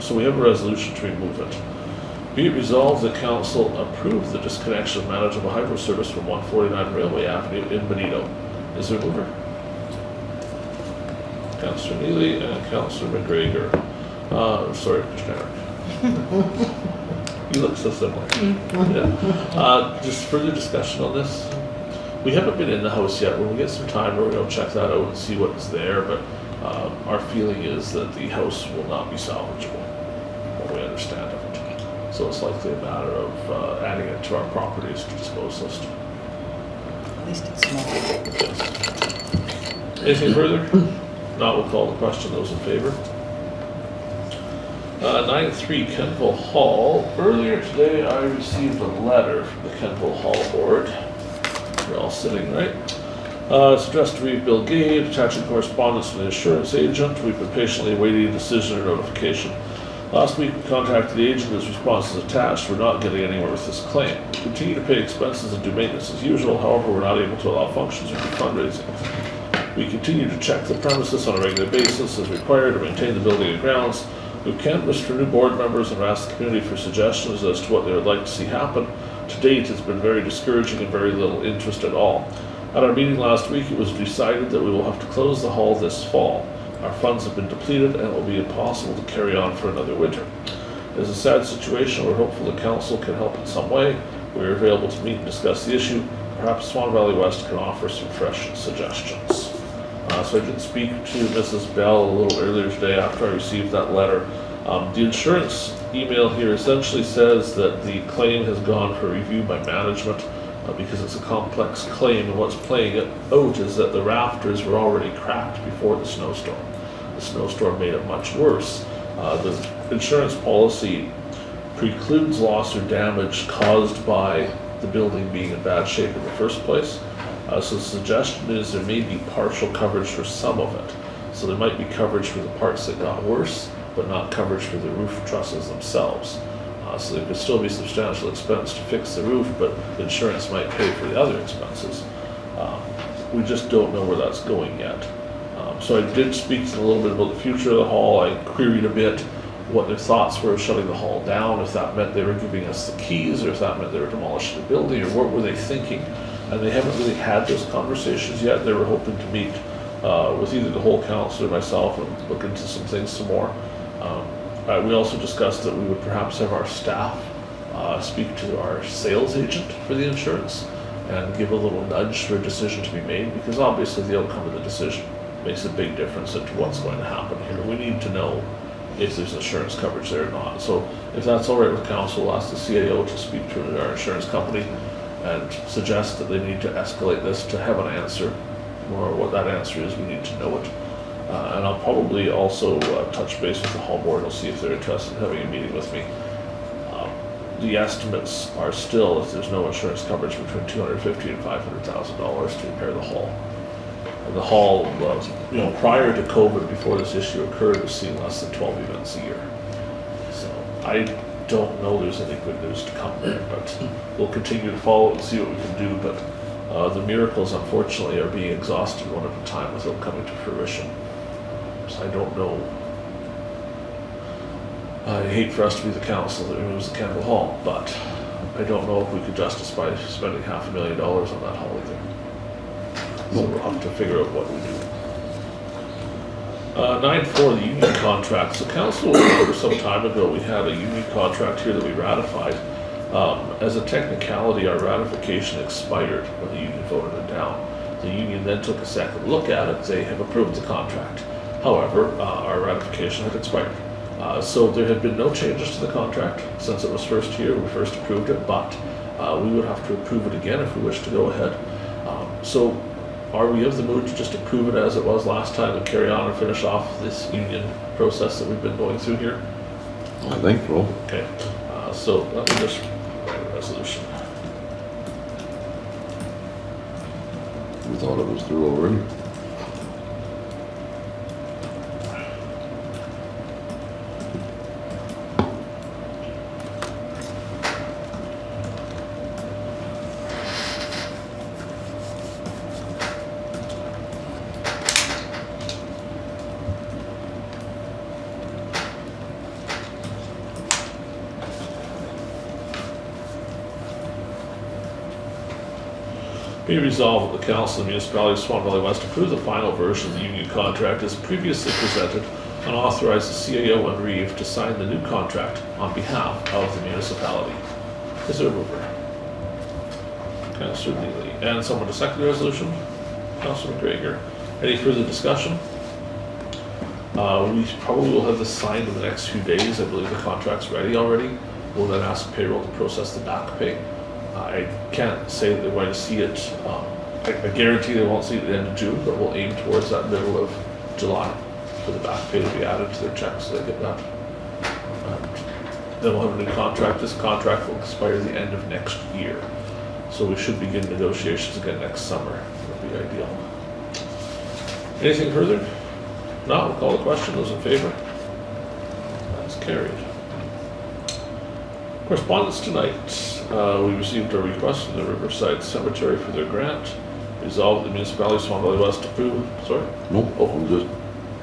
So we have a resolution to remove it. Be it resolved that council approve the disconnection of Manitoba Hydro Service from 149 Railway Avenue in Benito. Is there a mover? Councillor Neely and Councillor McGregor. Sorry, Kushniryk. You look so similar. Yeah. Just further discussion on this. We haven't been in the house yet. When we get some time, we're going to check that out and see what's there. But our feeling is that the house will not be salvageable, what we understand of it. So it's likely a matter of adding it to our properties to dispose list. At least it's small. Anything further? Not, we'll call the question. Those in favor? 9-3 Kenville Hall. Earlier today, I received a letter from the Kenville Hall board. You're all sitting, right? It's addressed to Reeve Bill Gade, attaching correspondence from the insurance agent. We've been patiently awaiting a decision or notification. Last week, we contacted the agent. His response is attached. We're not getting anywhere with this claim. We continue to pay expenses and do maintenance as usual. However, we're not able to allow functions or do fundraising. We continue to check the premises on a regular basis as required to maintain the building and grounds. We've canvassed for new board members and asked the community for suggestions as to what they would like to see happen. To date, it's been very discouraging and very little interest at all. At our meeting last week, it was decided that we will have to close the hall this fall. Our funds have been depleted and it will be impossible to carry on for another winter. It is a sad situation. We're hopeful the council can help in some way. We are available to meet and discuss the issue. Perhaps Swan Valley West can offer some fresh suggestions. So I did speak to Mrs. Bell a little earlier today after I received that letter. The insurance email here essentially says that the claim has gone for review by management because it's a complex claim, and what's playing it out is that the rafters were already cracked before the snowstorm. The snowstorm made it much worse. The insurance policy precludes loss or damage caused by the building being in bad shape in the first place. So the suggestion is there may be partial coverage for some of it. So there might be coverage for the parts that got worse, but not coverage for the roof trusses themselves. So there could still be substantial expense to fix the roof, but the insurance might pay for the other expenses. We just don't know where that's going yet. So I did speak to them a little bit about the future of the hall. I queried a bit what their thoughts were of shutting the hall down, if that meant they were giving us the keys, or if that meant they were demolishing the building, or what were they thinking. And they haven't really had those conversations yet. They were hoping to meet with either the whole council or myself and look into some things some more. We also discussed that we would perhaps have our staff speak to our sales agent for the insurance and give a little nudge for a decision to be made, because obviously the outcome of the decision makes a big difference into what's going to happen here. We need to know if there's insurance coverage there or not. So if that's all right with council, we'll ask the CAO to speak to our insurance company and suggest that they need to escalate this to have an answer, or what that answer is, we need to know it. And I'll probably also touch base with the hall board. I'll see if they're interested in having a meeting with me. The estimates are still, if there's no insurance coverage, between $250,000 and $500,000 to repair the hall. And the hall, prior to COVID, before this issue occurred, was seeing less than 12 events a year. So I don't know there's any good news to come there, but we'll continue to follow and see what we can do. But the miracles, unfortunately, are being exhausted one at a time without coming to fruition. So I don't know. I hate for us to be the council that removes the Kenville Hall, but I don't know if we could justify spending $500,000 on that hall either. So we'll have to figure out what we do. 9-4, the union contract. So council, remember some time ago, we had a union contract here that we ratified. As a technicality, our ratification expired when the union voted it down. The union then took a second look at it. They have approved the contract. However, our ratification had expired. So there have been no changes to the contract since it was first here. We first approved it, but we would have to approve it again if we wish to go ahead. So are we of the mood to just approve it as it was last time and carry on and finish off this union process that we've been going through here? I think so. Okay, so let me just write a resolution. We thought it was through already. Be resolved that the Council of the Municipality of Swan Valley West approve the final version of the union contract as previously presented and authorize the CAO and Reeve to sign the new contract on behalf of the municipality. Is there a mover? Councillor Neely. And someone to second the resolution? Councillor McGregor. Any further discussion? We probably will have this signed in the next few days. I believe the contract's ready already. We'll then ask payroll to process the back pay. I can't say that they're going to see it. I guarantee they won't see it at the end of June, but we'll aim towards that middle of July for the back pay to be added to their checks so they get that. Then we'll have a new contract. This contract will expire the end of next year. So we should begin negotiations again next summer. That would be ideal. Anything further? No, we'll call the question. Those in favor? That's carried. Correspondence tonight. We received a request from the Riverside Cemetery for their grant. Resolved that the Municipality of Swan Valley West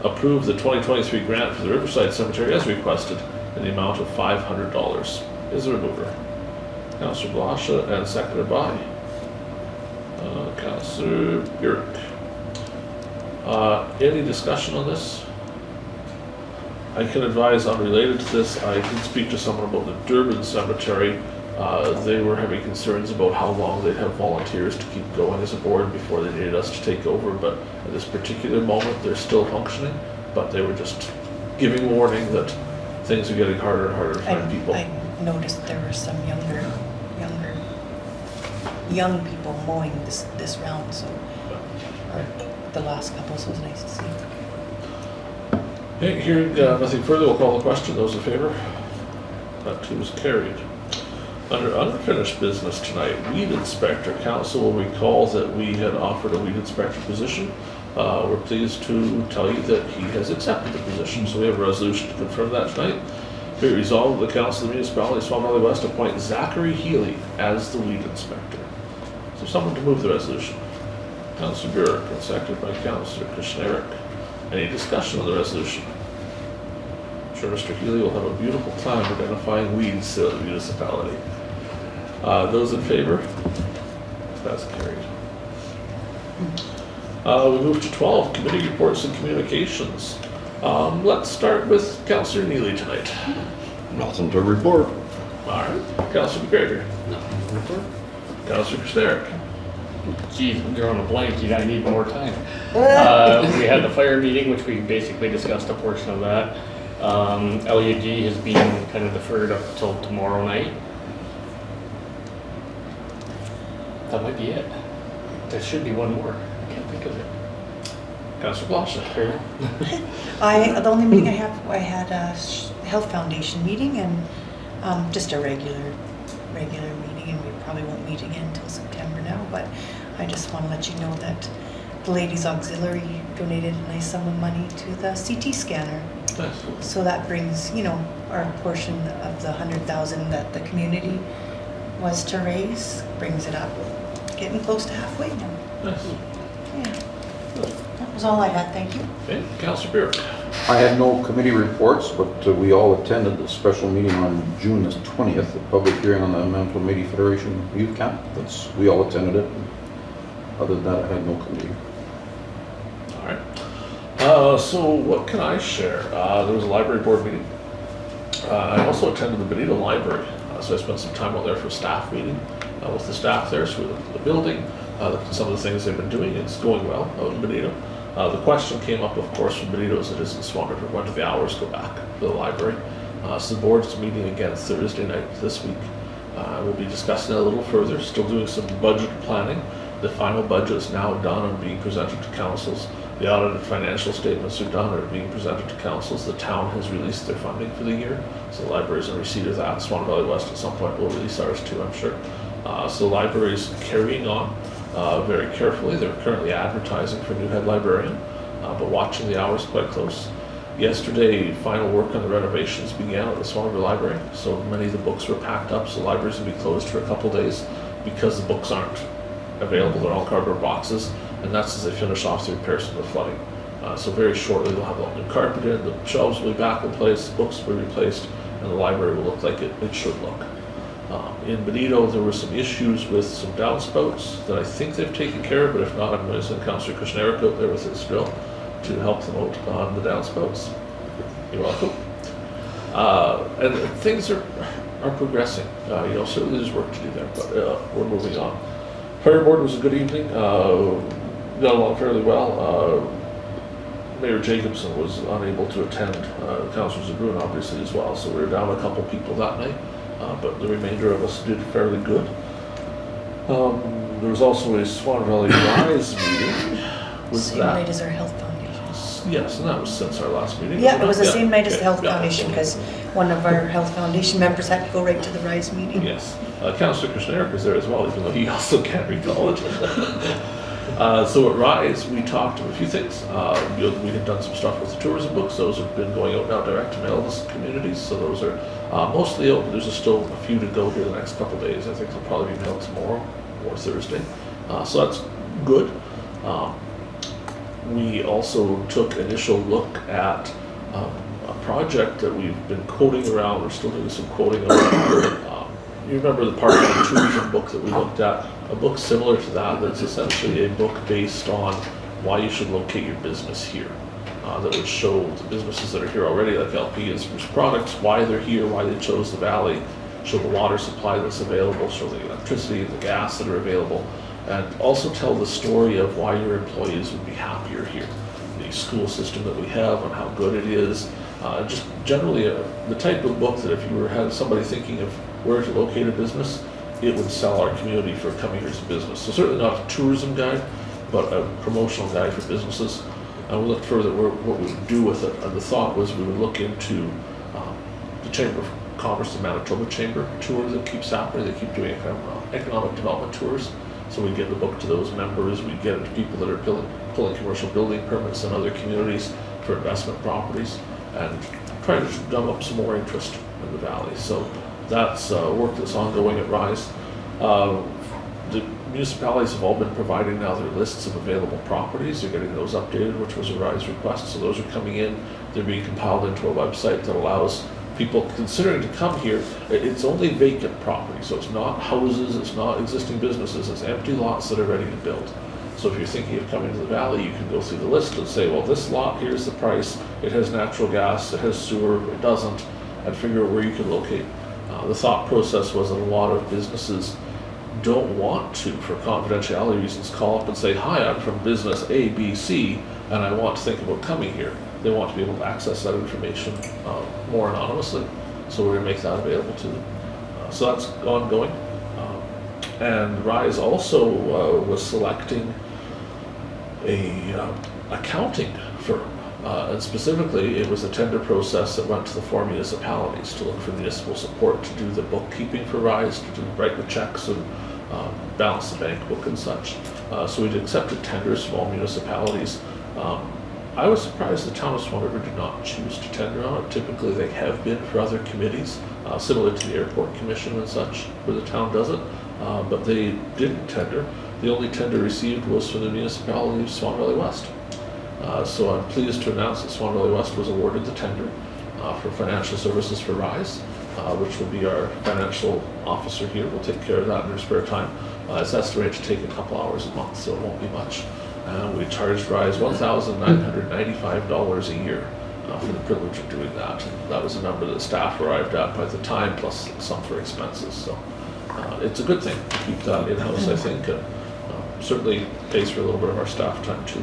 approve the 2023 grant for the Riverside Cemetery as requested in the amount of $500. Is there a mover? Councillor Blosha and seconded by Councillor Burick. Any discussion on this? I can advise unrelated to this. I did speak to someone about the Durban Cemetery. They were having concerns about how long they'd have volunteers to keep going as a board before they needed us to take over, but at this particular moment they're still functioning, but they were just giving warning that things are getting harder and harder to find people. I noticed there were some young people mowing this round, so the last couple, so it was nice to see. Okay, hearing nothing further, we'll call the question. Those in favor? That too is carried. Under unfinished business tonight, weed inspector. Council will recall that we had offered a weed inspector position. We're pleased to tell you that he has accepted the position, so we have a resolution to confirm that tonight. Be it resolved that the Council of the Municipality of Swan Valley West appoint Zachary Healy as the weed inspector. Is there someone to move the resolution? Councillor Burick, and seconded by Councillor Kushniryk. Any discussion on the resolution? I'm sure Mr. Healy will have a beautiful time identifying weeds throughout the municipality. Those in favor? That's carried. We move to 12, committee reports and communications. Let's start with Councillor Neely tonight. Nothing to report. All right. Councillor McGregor. Nothing to report. Councillor Kushniryk. Geez, I'm drawing a blank, I need more time. We had the fire meeting, which we basically discussed a portion of that. LUG has been kind of deferred up until tomorrow night. That might be it. There should be one more. I can't think of it. Councillor Blosha. Carrie? The only meeting I had a Health Foundation meeting and just a regular meeting, and we probably won't meet again until September now, but I just want to let you know that the Ladies Auxiliary donated a nice sum of money to the CT scanner. Nice. So that brings, our portion of the 100,000 that the community was to raise, brings it up, getting close to halfway now. Nice. Yeah, that was all I had, thank you. Okay, Councillor Burick. I had no committee reports, but we all attended the special meeting on June the 20th, the public hearing on the Manitoba Media Federation Youth Camp. We all attended it. Other than that, I had no committee. All right. So what can I share? There was a library board meeting. I also attended the Benito library, so I spent some time out there for a staff meeting with the staff there. So we looked at the building, looked at some of the things they've been doing. It's going well out in Benito. The question came up, of course, from Benito as it is in Swan River, when do the hours go back to the library? So the board is meeting again Thursday night this week. We'll be discussing it a little further, still doing some budget planning. The final budget is now done and being presented to councils. The audited financial statements are done and are being presented to councils. The town has released their funding for the year, so the library is in receipt of that. Swan Valley West at some point will release ours too, I'm sure. So the library is carrying on very carefully. They're currently advertising for a new head librarian, but watching the hours quite close. Yesterday, final work on the renovations began at the Swan River Library, so many of the books were packed up, so the library's going to be closed for a couple days because the books aren't available. They're all cardboard boxes, and that's as they finish off the repairs from the flooding. So very shortly they'll have all new carpet in, the shelves will be back in place, books will be replaced, and the library will look like it should look. In Benito, there were some issues with some downspouts that I think they've taken care of, but if not, I'm going to send Councillor Kushniryk out there with his drill to help them out on the downspouts. You're welcome. And things are progressing. Certainly there's work to do there, but we're moving on. Fire board was a good evening. Got along fairly well. Mayor Jacobson was unable to attend. Councillor Zbirun obviously as well, so we were down a couple people that night. But the remainder of us did fairly good. There was also a Swan Valley Rise meeting. Was Same that? night as our health foundation. Yes, and that was since our last meeting. Yeah, wasn't it was the same night as the okay, health yeah. foundation, because one of our health foundation members had to go right to the RISE meeting. Yes, Councillor Kushniryk was there as well, even though he also can't recall it. So at Rise, we talked of a few things. We had done some stuff with the tourism books. Those have been going out now direct to mail to communities, so those are mostly out, but there's still a few to go here the next couple of days. I think they'll probably be mailed tomorrow or Thursday. So that's good. We also took initial look at a project that we've been quoting around. We're still doing some quoting around. You remember the part of the tourism book that we looked at? A book similar to that, that's essentially a book based on why you should locate your business here. That would show the businesses that are here already, like LP and Spruce Products, why they're here, why they chose the valley, show the water supply that's available, show the electricity, the gas that are available, and also tell the story of why your employees would be happier here. The school system that we have and how good it is. Just generally the type of book that if you were had somebody thinking of where to locate a business, it would sell our community for coming here as a business. So certainly not a tourism guide, but a promotional guide for businesses. And we looked further what we would do with it. And the thought was we would look into the Chamber of Commerce, the Manitoba Chamber tour that keeps happening. They keep doing economic development tours. So we get the book to those members. We get it to people that are pulling commercial building permits in other communities for investment properties, and trying to drum up some more interest in the valley. So that's work that's ongoing at Rise. The municipalities have all been providing now their lists of available properties. They're getting those updated, which was a Rise request. So those are coming in. They're being compiled into a website that allows people considering to come here. It's only vacant property, so it's not houses, it's not existing businesses, it's empty lots that are ready to build. So if you're thinking of coming to the valley, you can go through the list and say, well, this lot, here's the price, it has natural gas, it has sewer, it doesn't, and figure out where you can locate. The thought process was that a lot of businesses don't want to, for confidentiality reasons, call up and say, hi, I'm from business A, B, C, and I want to think about coming here. They want to be able to access that information more anonymously, so we're going to make that available to them. So that's ongoing. And Rise also was selecting a accounting firm, and specifically it was a tender process that went to the 4 municipalities to look for municipal support to do the bookkeeping for Rise, to write the checks and balance the bank book and such. So we'd accepted tenders from all municipalities. I was surprised the town of Swan River did not choose to tender on it. Typically they have been for other committees, similar to the airport commission and such, where the town does it, but they didn't tender. The only tender received was from the municipality of Swan Valley West. So I'm pleased to announce that Swan Valley West was awarded the tender for financial services for Rise, which will be our financial officer here. We'll take care of that in her spare time. It's estimated to take a couple hours a month, so it won't be much. We charged Rise $1,995 a year for the privilege of doing that. And that was a number that staff arrived at by the time, plus some for expenses. So it's a good thing to keep that in-house, I think, and certainly pays for a little bit of our staff time too.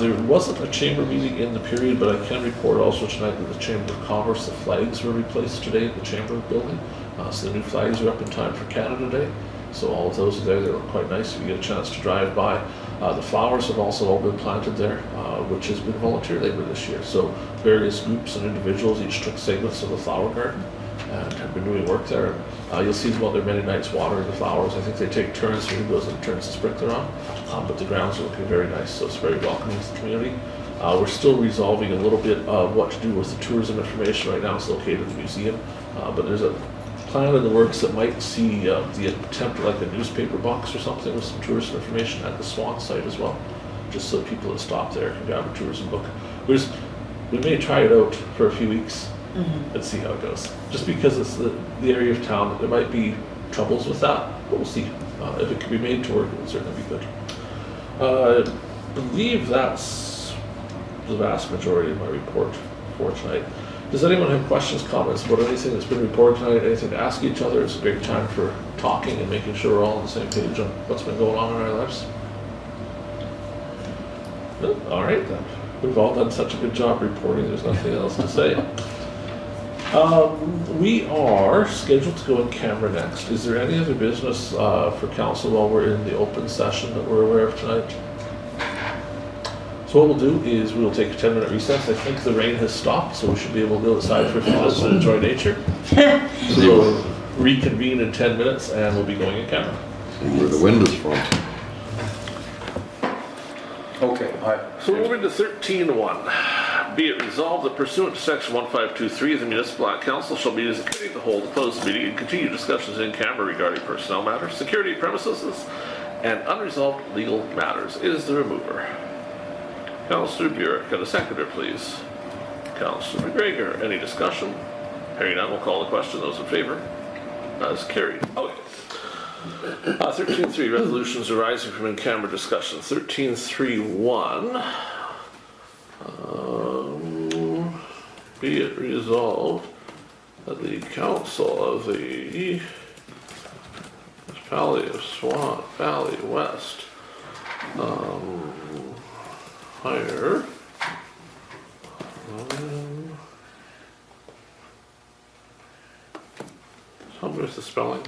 There wasn't a chamber meeting in the period, but I can report also tonight that the Chamber of Commerce, the flags were replaced today at the Chamber building. So the new flags are up in time for Canada Day. So all of those are there. They look quite nice if you get a chance to drive by. The flowers have also all been planted there, which has been volunteer labor this year. So various groups and individuals each took segments of the flower garden and have been doing work there. You'll see them out there many nights watering the flowers. I think they take turns, who goes and turns the sprinkler on. But the grounds are looking very nice, so it's very welcoming to the community. We're still resolving a little bit of what to do with the tourism information. Right now it's located in the museum, but there's a plan in the works that might see the attempt like a newspaper box or something with some tourism information at the Swan site as well, just so people that stop there can grab a tourism book. We may try it out for a few weeks and see how it goes. Just because it's the area of town, there might be troubles with that, but we'll see. If it can be made to work, it would certainly be good. I believe that's the vast majority of my report for tonight. Does anyone have questions, comments about anything that's been reported tonight? Anything to ask each other? It's a great time for talking and making sure we're all on the same page on what's been going on in our lives. No? All right then. We've all done such a good job reporting, there's nothing else to say. We are scheduled to go in camera next. Is there any other business for council while we're in the open session that we're aware of tonight? So what we'll do is we'll take a 10-minute recess. I think the rain has stopped, so we should be able to go outside for a few minutes and enjoy nature. So we'll reconvene in 10 minutes and we'll be going in camera. See where the wind is from. Okay, So moving to 13.1. Be it resolved that pursuant to section 1523 of the Municipal Act, Council shall meet as a committee to hold a closed meeting and continue discussions in camera regarding personnel matters, security of premises, and unresolved legal matters. Is there a mover? Councillor Burick, and a seconder, please. Councillor McGregor, any discussion? Hearing none, we'll call the question. Those in favor? That is carried. Okay. 13.3, resolutions arising from in-camera discussion. 13.3.1. Be it resolved that the Council of the Municipality of Swan Valley West hire help me with the spelling.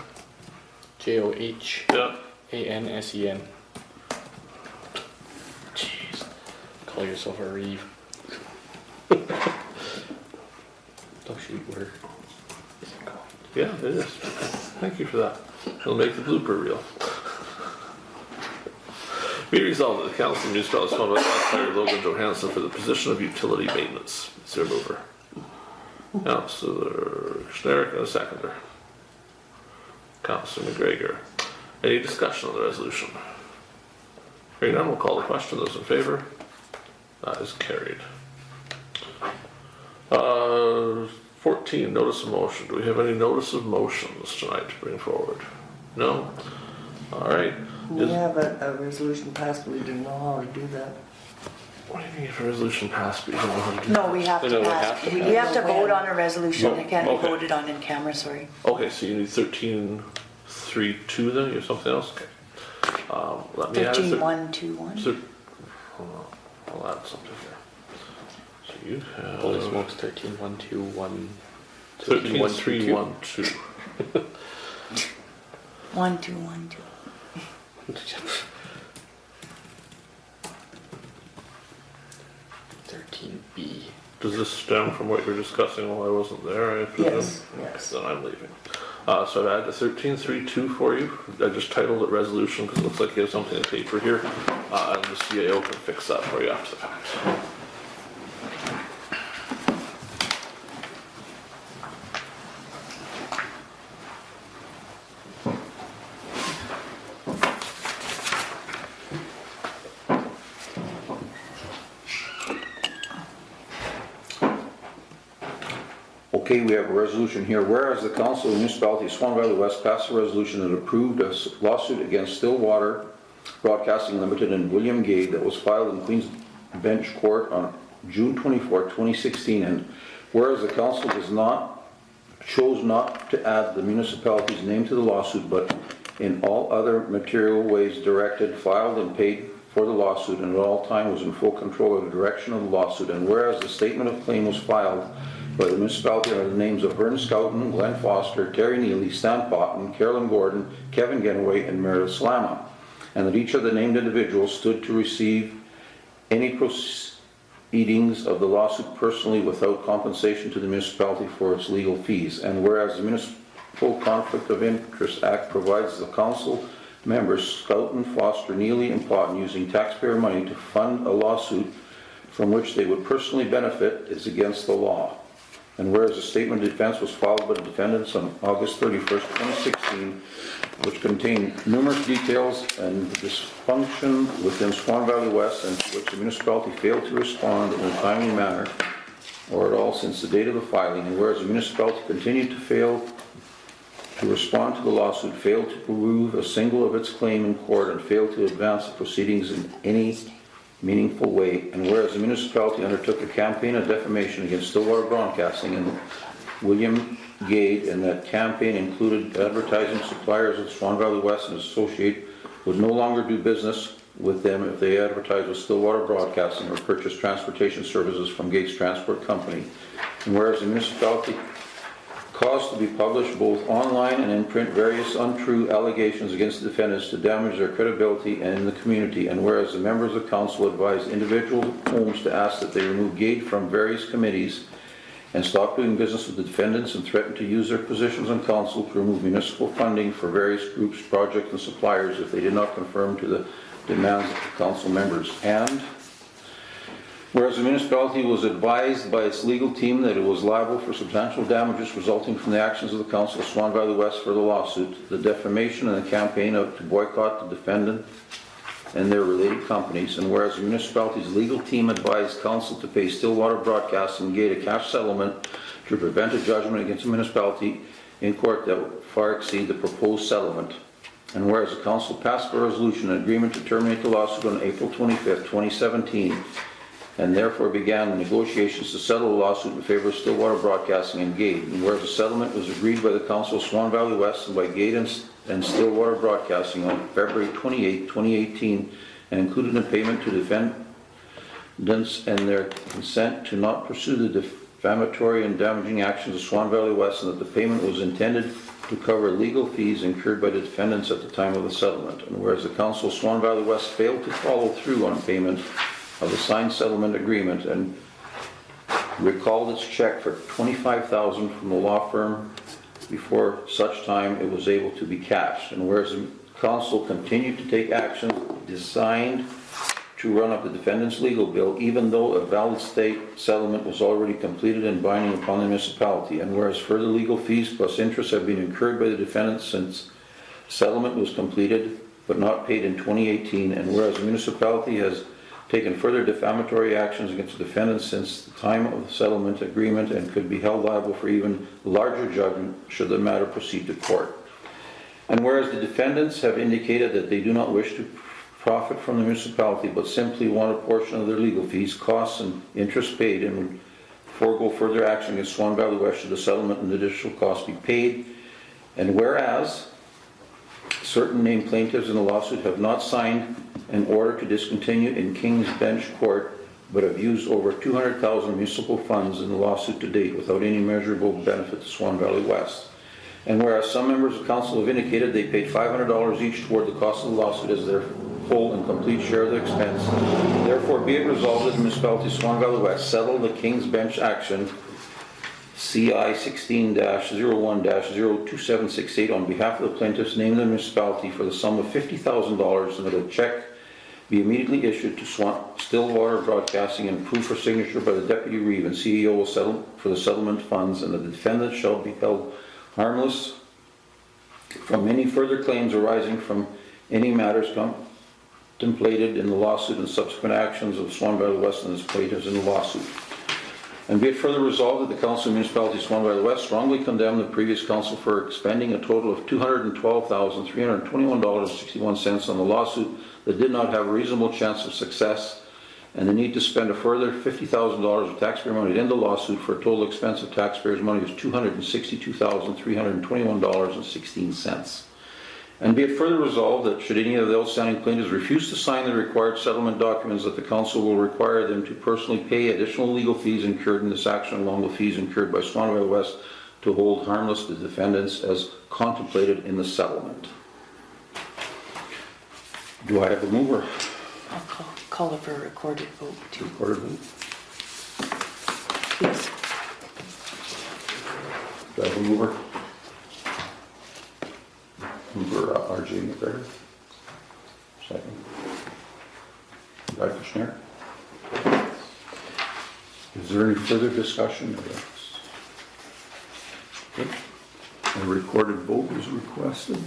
JOHANSEN. Jeez. Call yourself a Reeve. Don't shoot word. Yeah, it is. Thank you for that. It'll make the blooper reel. Be resolved that the Council of the Municipality of Swan Valley West hire Logan Johansson for the position of utility maintenance. Is there a mover? Councillor Kushniryk, and a seconder. Councillor McGregor. Any discussion on the resolution? Hearing none, we'll call the question. Those in favor? That is carried. 14, notice of motion. Do we have any notice of motions tonight to bring forward? No? All right. We have a resolution passed, but we didn't know how to do that. What do you mean if a resolution passed, but you don't know how to do No, we have to No, we pass. have to We pass. have to vote on a resolution. It can't be Okay. voted on in camera, sorry. Okay, so you need 13.3.2 then, or something else? Okay. Let me add a 13.121. Hold on, I'll add something here. So you have Holy smokes, 13.121. 13.3.1.2. 1212. 13B. Does this stem from what you were discussing while I wasn't there? I presume? Yes, yes. Then I'm leaving. So I've added 13.3.2 for you. I just titled it resolution because it looks like you have something on paper here. And the CAO can fix that for you after the fact. Okay, we have a resolution here. Whereas the Council of the Municipality of Swan Valley West passed a resolution that approved a lawsuit against Stillwater Broadcasting Limited and William Gade that was filed in Queen's Bench Court on June 24, 2016. And whereas the Council chose not to add the municipality's name to the lawsuit, but in all other material ways directed, filed, and paid for the lawsuit, and at all time was in full control of the direction of the lawsuit. And whereas the statement of claim was filed by the municipality under the names of Vern Scouten, Glenn Foster, Terry Neely, Stan Potten, Carolyn Gordon, Kevin Genway, and Meredith Slama, and that each of the named individuals stood to receive any proceedings of the lawsuit personally without compensation to the municipality for its legal fees. And whereas the Municipal Conflict of Interest Act provides the council members Scouten, Foster, Neely, and Potten using taxpayer money to fund a lawsuit from which they would personally benefit is against the law. And whereas a statement of defense was filed by the defendants on August 31st, 2016, which contained numerous details and dysfunction within Swan Valley West, and to which the municipality failed to respond in a timely manner, or at all since the date of the filing, and whereas the municipality continued to fail to respond to the lawsuit, failed to prove a single of its claim in court, and failed to advance the proceedings in any meaningful way, and whereas the municipality undertook a campaign of defamation against Stillwater Broadcasting and William Gade, and that campaign included advertising suppliers of Swan Valley West and Associate would no longer do business with them if they advertised with Stillwater Broadcasting or purchased transportation services from Gates Transport Company, and whereas the municipality caused to be published both online and in print various untrue allegations against the defendants to damage their credibility and in the community, and whereas the members of council advised individual homes to ask that they remove Gade from various committees and stop doing business with the defendants, and threatened to use their positions on council to remove municipal funding for various groups, projects, and suppliers if they did not conform to the demands of the council members. And whereas the municipality was advised by its legal team that it was liable for substantial damages resulting from the actions of the council of Swan Valley West for the lawsuit, the defamation, and the campaign to boycott the defendant and their related companies, and whereas the municipality's legal team advised council to pay Stillwater Broadcasting Gade a cash settlement to prevent a judgment against the municipality in court that would far exceed the proposed settlement, and whereas the council passed a resolution in agreement to terminate the lawsuit on April 25th, 2017, and therefore began negotiations to settle the lawsuit in favor of Stillwater Broadcasting and Gade, and whereas the settlement was agreed by the council of Swan Valley West and by Gade and Stillwater Broadcasting on February 28, 2018, and included a payment to defendants and their consent to not pursue the defamatory and damaging actions of Swan Valley West, and that the payment was intended to cover legal fees incurred by the defendants at the time of the settlement, and whereas the council of Swan Valley West failed to follow through on payment of the signed settlement agreement and recalled its check for $25,000 from the law firm before such time it was able to be cashed, and whereas the council continued to take actions designed to run up the defendant's legal bill even though a valid state settlement was already completed and binding upon the municipality, and whereas further legal fees plus interest have been incurred by the defendants since settlement was completed but not paid in 2018, and whereas the municipality has taken further defamatory actions against the defendants since the time of the settlement agreement and could be held liable for even larger judgment should the matter proceed to court. And whereas the defendants have indicated that they do not wish to profit from the municipality but simply want a portion of their legal fees, costs, and interest paid, and would forego further action against Swan Valley West should the settlement and additional costs be paid. And whereas certain named plaintiffs in the lawsuit have not signed an order to discontinue in King's Bench Court, but have used over $200,000 municipal funds in the lawsuit to date without any measurable benefit to Swan Valley West. And whereas some members of council have indicated they paid $500 each toward the cost of the lawsuit as their full and complete share of the expense, therefore be it resolved that the municipality of Swan Valley West settle the King's Bench action CI 16-01-02768 on behalf of the plaintiffs named in the municipality for the sum of $50,000, and that a check be immediately issued to Stillwater Broadcasting and approved for signature by the Deputy Reeve and CEO will settle for the settlement funds, and that the defendant shall be held harmless from any further claims arising from any matters contemplated in the lawsuit and subsequent actions of Swan Valley West and its plaintiffs in the lawsuit. And be it further resolved that the Council of Municipality of Swan Valley West strongly condemn the previous council for expending a total of $212,321.61 on the lawsuit that did not have a reasonable chance of success, and the need to spend a further $50,000 of taxpayer money in the lawsuit for a total expense of taxpayers' money of $262,321.16. And be it further resolved that should any of the outstanding plaintiffs refuse to sign the required settlement documents, that the council will require them to personally pay additional legal fees incurred in this action along with fees incurred by Swan Valley West to hold harmless the defendants as contemplated in the settlement. Do I have a mover? I'll call it for a recorded vote too. Recorded vote. Yes. Do I have a mover? Mover R.J. McGregor. Second. Guy Kushniryk. Is there any further discussion of this? Okay. A recorded vote is requested.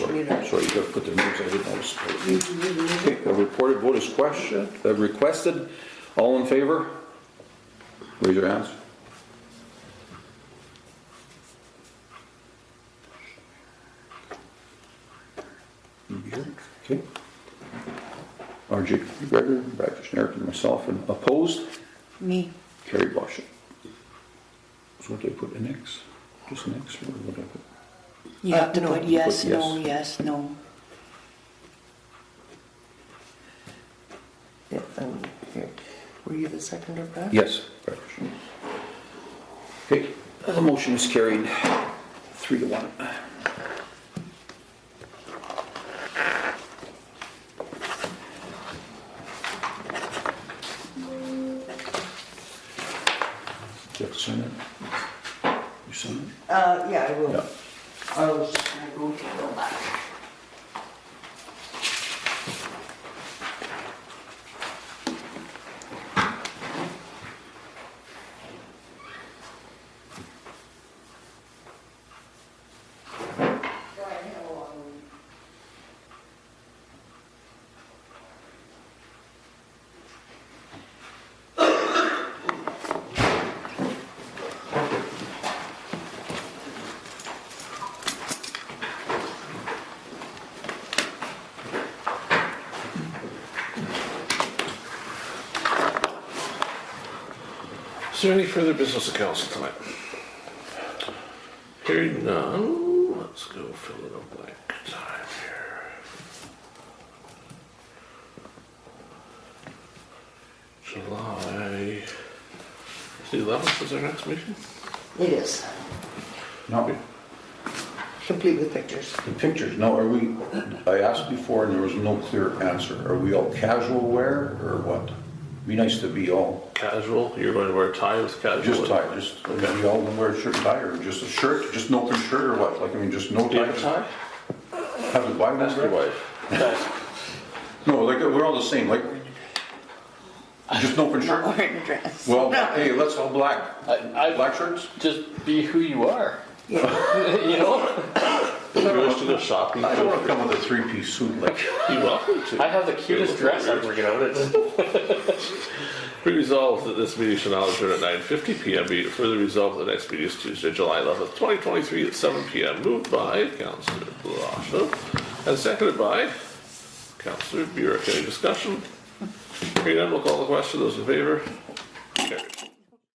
sorry, you gotta put the names, I didn't notice. Okay, a reported vote is requested. All in favor? Raise your hands. Okay. RJ McGregor, Brad Kushniryk, and myself, and opposed? Me. Carrie, Blosha. So what do I put in X? Just an X, or what do I put? You have to no. put yes, Put no, yes. yes, no. Yeah, here. Were you the seconder, Brad? Yes. Brad Kushniryk. Okay, the motion is carried 3-1. Do you have to sign it? You sign it? Yeah, I will. Yeah. I was just gonna go back. Is there any further business of council tonight? Hearing none, let's go fill in a blank time here. July, the 11th is our next meeting? It is, No, complete with pictures. the pictures, no, are we, I asked before and there was no clear answer. Are we all casual wear or what? Be nice to be all, Casual, you're going to wear a tie with casual? just tie, just, are we all gonna wear a shirt and tie or just a shirt, just an open shirt or what? Like, I mean, just no Do you have a tie? tie? Have to buy one? Ask your wife. No, like, we're all the same, like, just an open Not shirt? wearing a dress. Well, hey, let's all black. Black shirts? Just be who you are. You know? If you wish to go shopping, I don't wanna come with a three-piece suit like. you're welcome to. I have the cutest dress ever, you know. It's, Be resolved that this meeting shall now adjourn at 9:50 p.m. Be it further resolved that the next meeting is Tuesday, July 11th, 2023 at 7 p.m. Moved by Councillor Blosha and seconded by Councillor Burick. Any discussion? Hearing none, we'll call the question. Those in favor? Carried.